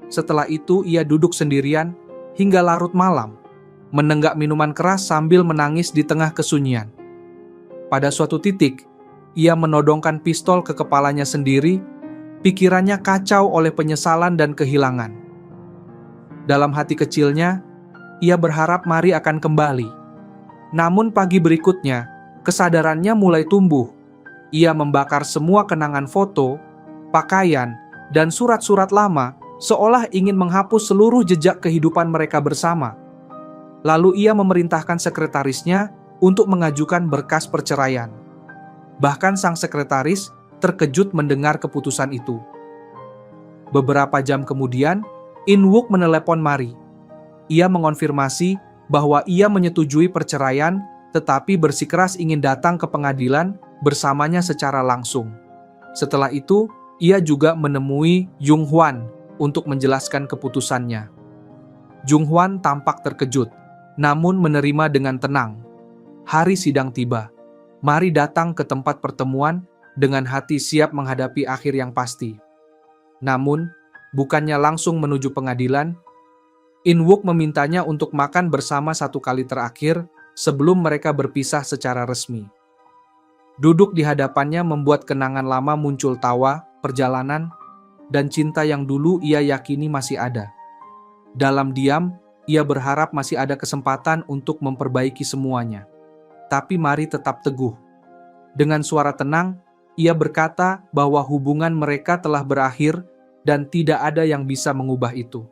Setelah itu ia duduk sendirian hingga larut malam, menenggak minuman keras sambil menangis di tengah kesunyian. Pada suatu titik, ia menodongkan pistol ke kepalanya sendiri, pikirannya kacau oleh penyesalan dan kehilangan. Dalam hati kecilnya, ia berharap Mari akan kembali. Namun pagi berikutnya, kesadarannya mulai tumbuh. Ia membakar semua kenangan foto, pakaian, dan surat-surat lama, seolah ingin menghapus seluruh jejak kehidupan mereka bersama. Lalu ia memerintahkan sekretarisnya untuk mengajukan berkas perceraian. Bahkan sang sekretaris terkejut mendengar keputusan itu. Beberapa jam kemudian, In-wook menelepon Mari. Ia mengonfirmasi bahwa ia menyetujui perceraian, tetapi bersikeras ingin datang ke pengadilan bersamanya secara langsung. Setelah itu, ia juga menemui Jung Hwan untuk menjelaskan keputusannya. Jung Hwan tampak terkejut. namun menerima dengan tenang. Hari sidang tiba. Mari datang ke tempat pertemuan dengan hati siap menghadapi akhir yang pasti. Namun, bukannya langsung menuju pengadilan, In-wook memintanya untuk makan bersama satu kali terakhir sebelum mereka berpisah secara resmi. Duduk di hadapannya membuat kenangan lama muncul, tawa, perjalanan, dan cinta yang dulu ia yakini masih ada. Dalam diam, ia berharap masih ada kesempatan untuk memperbaiki semuanya. Tapi Mari tetap teguh. Dengan suara tenang, ia berkata bahwa hubungan mereka telah berakhir dan tidak ada yang bisa mengubah itu.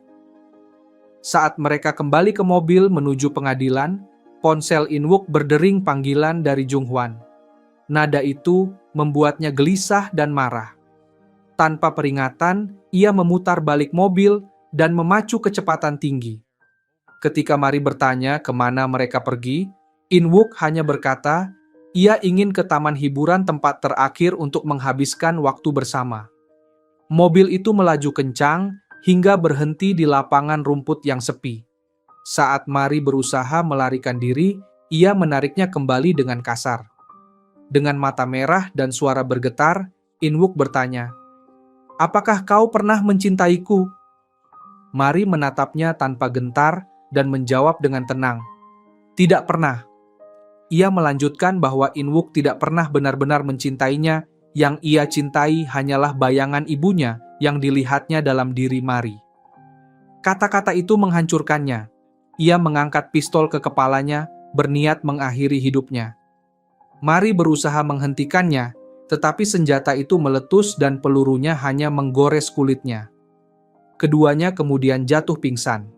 Saat mereka kembali ke mobil menuju pengadilan, ponsel In-wook berdering panggilan dari Jung-hwan. Nada itu membuatnya gelisah dan marah. Tanpa peringatan, ia memutar balik mobil dan memacu kecepatan tinggi. Ketika Mari bertanya kemana mereka pergi, In-wook hanya berkata, ia ingin ke taman hiburan tempat terakhir untuk menghabiskan waktu bersama. Mobil itu melaju kencang hingga berhenti di lapangan rumput yang sepi. Saat Mari berusaha melarikan diri, ia menariknya kembali dengan kasar. Dengan mata merah dan suara bergetar, In-wook bertanya, "Apakah kau pernah mencintaiku?" Mari menatapnya tanpa gentar dan menjawab dengan tenang, "Tidak pernah." Ia melanjutkan bahwa In-wook tidak pernah benar-benar mencintainya, yang ia cintai hanyalah bayangan ibunya yang dilihatnya dalam diri Mari. Kata-kata itu menghancurkannya. Ia mengangkat pistol ke kepalanya, berniat mengakhiri hidupnya. Mari berusaha menghentikannya, tetapi senjata itu meletus dan pelurunya hanya menggores kulitnya. Keduanya kemudian jatuh pingsan.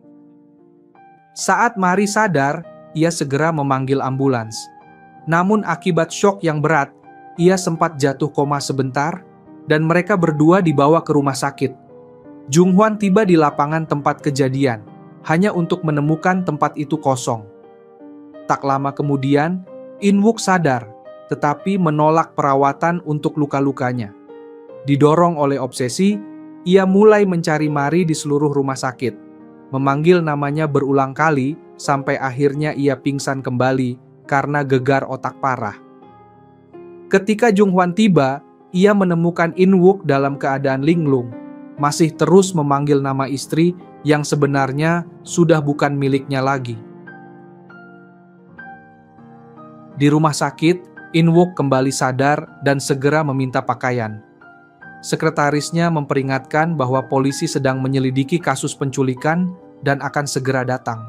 Saat Mari sadar, ia segera memanggil ambulans. Namun akibat syok yang berat, ia sempat jatuh koma sebentar, dan mereka berdua dibawa ke rumah sakit. Jung-hwan tiba di lapangan tempat kejadian, hanya untuk menemukan tempat itu kosong. Tak lama kemudian, In-wook sadar, tetapi menolak perawatan untuk luka-lukanya. Didorong oleh obsesi, ia mulai mencari Mari di seluruh rumah sakit, memanggil namanya berulang kali sampai akhirnya ia pingsan kembali karena gegar otak parah. Ketika Jung-hwan tiba, ia menemukan In-wook dalam keadaan linglung, masih terus memanggil nama istri yang sebenarnya sudah bukan miliknya lagi. Di rumah sakit, In-wook kembali sadar dan segera meminta pakaian. Sekretarisnya memperingatkan bahwa polisi sedang menyelidiki kasus penculikan dan akan segera datang.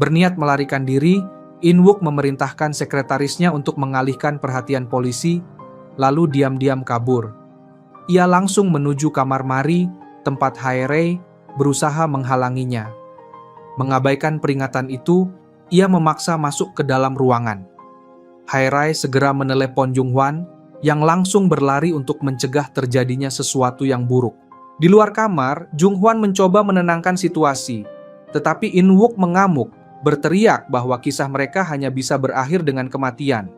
Berniat melarikan diri, In-wook memerintahkan sekretarisnya untuk mengalihkan perhatian polisi, lalu diam-diam kabur. Ia langsung menuju kamar Mari, tempat Hae-rae berusaha menghalanginya. Mengabaikan peringatan itu, ia memaksa masuk ke dalam ruangan. Hae-rae segera menelepon Jung-hwan yang langsung berlari untuk mencegah terjadinya sesuatu yang buruk. Di luar kamar, Jung-hwan mencoba menenangkan situasi, tetapi In-wook mengamuk, berteriak bahwa kisah mereka hanya bisa berakhir dengan kematian.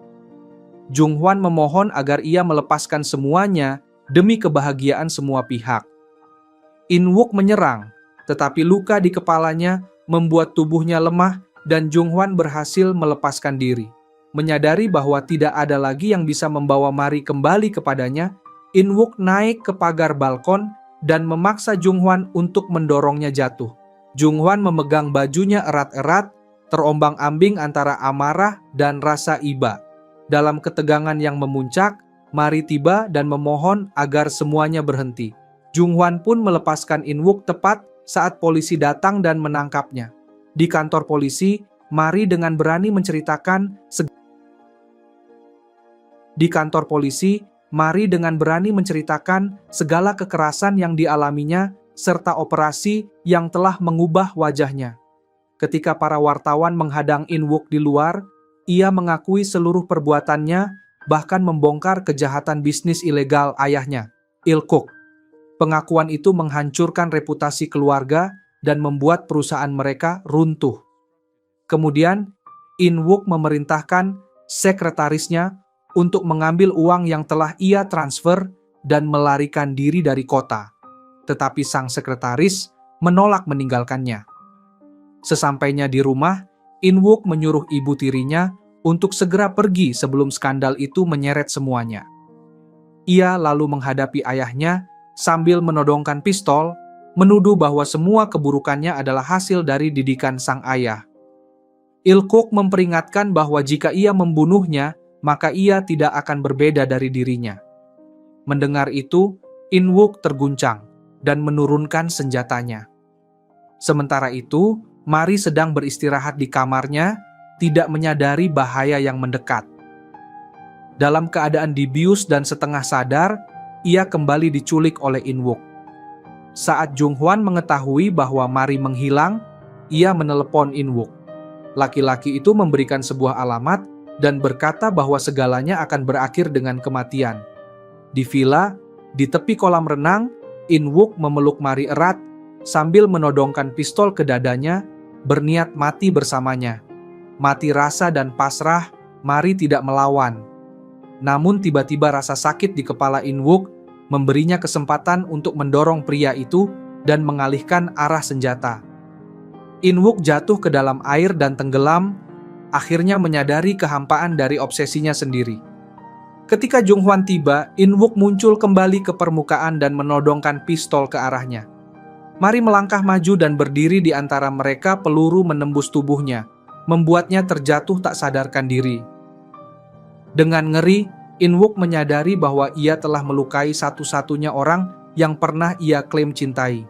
Jung-hwan memohon agar ia melepaskan semuanya demi kebahagiaan semua pihak. In-wook menyerang, tetapi luka di kepalanya membuat tubuhnya lemah dan Jung-hwan berhasil melepaskan diri. Menyadari bahwa tidak ada lagi yang bisa membawa Mari kembali kepadanya, In-wook naik ke pagar balkon dan memaksa Jung-hwan untuk mendorongnya jatuh. Jung-hwan memegang bajunya erat-erat, terombang-ambing antara amarah dan rasa iba. Dalam ketegangan yang memuncak, Mari tiba dan memohon agar semuanya berhenti. Jung-hwan pun melepaskan In-wook tepat saat polisi datang dan menangkapnya. Di kantor polisi, Mari dengan berani menceritakan segala kekerasan yang dialaminya serta operasi yang telah mengubah wajahnya. Ketika para wartawan menghadang In-wook di luar, ia mengakui seluruh perbuatannya, bahkan membongkar kejahatan bisnis ilegal ayahnya, Il-kook. Pengakuan itu menghancurkan reputasi keluarga dan membuat perusahaan mereka runtuh. Kemudian, In-wook memerintahkan sekretarisnya untuk mengambil uang yang telah ia transfer dan melarikan diri dari kota. Tetapi sang sekretaris menolak meninggalkannya. Sesampainya di rumah, In-wook menyuruh ibu tirinya untuk segera pergi sebelum skandal itu menyeret semuanya. Ia lalu menghadapi ayahnya sambil menodongkan pistol, menuduh bahwa semua keburukannya adalah hasil dari didikan sang ayah. Il-kook memperingatkan bahwa jika ia membunuhnya, maka ia tidak akan berbeda dari dirinya. Mendengar itu, In-wook terguncang dan menurunkan senjatanya. Sementara itu, Mari sedang beristirahat di kamarnya, tidak menyadari bahaya yang mendekat. Dalam keadaan dibius dan setengah sadar, ia kembali diculik oleh In-wook. Saat Jung-hwan mengetahui bahwa Mari menghilang, ia menelepon In-wook. Laki-laki itu memberikan sebuah alamat dan berkata bahwa segalanya akan berakhir dengan kematian. Di villa, di tepi kolam renang, In-wook memeluk Mari erat sambil menodongkan pistol ke dadanya, berniat mati bersamanya. Mati rasa dan pasrah, Mari tidak melawan. Namun tiba-tiba rasa sakit di kepala In-wook memberinya kesempatan untuk mendorong pria itu dan mengalihkan arah senjata. In-wook jatuh ke dalam air dan tenggelam, akhirnya menyadari kehampaan dari obsesinya sendiri. Ketika Jung-hwan tiba, In-wook muncul kembali ke permukaan dan menodongkan pistol ke arahnya. Mari melangkah maju dan berdiri di antara mereka, peluru menembus tubuhnya, membuatnya terjatuh tak sadarkan diri. Dengan ngeri, In-wook menyadari bahwa ia telah melukai satu-satunya orang yang pernah ia klaim cintai.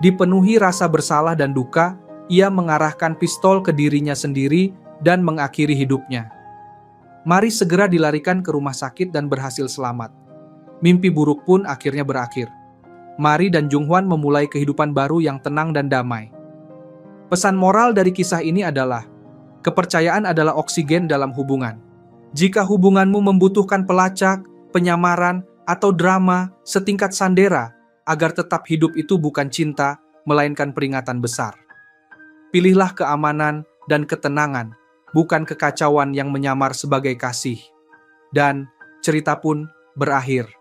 Dipenuhi rasa bersalah dan duka, ia mengarahkan pistol ke dirinya sendiri dan mengakhiri hidupnya. Mari segera dilarikan ke rumah sakit dan berhasil selamat. Mimpi buruk pun akhirnya berakhir. Mari dan Jung-hwan memulai kehidupan baru yang tenang dan damai. Pesan moral dari kisah ini adalah, kepercayaan adalah oksigen dalam hubungan. Jika hubunganmu membutuhkan pelacak, penyamaran, atau drama setingkat Sandera, agar tetap hidup itu bukan cinta, melainkan peringatan besar. Pilihlah keamanan dan ketenangan, bukan kekacauan yang menyamar sebagai kasih. Dan cerita pun berakhir.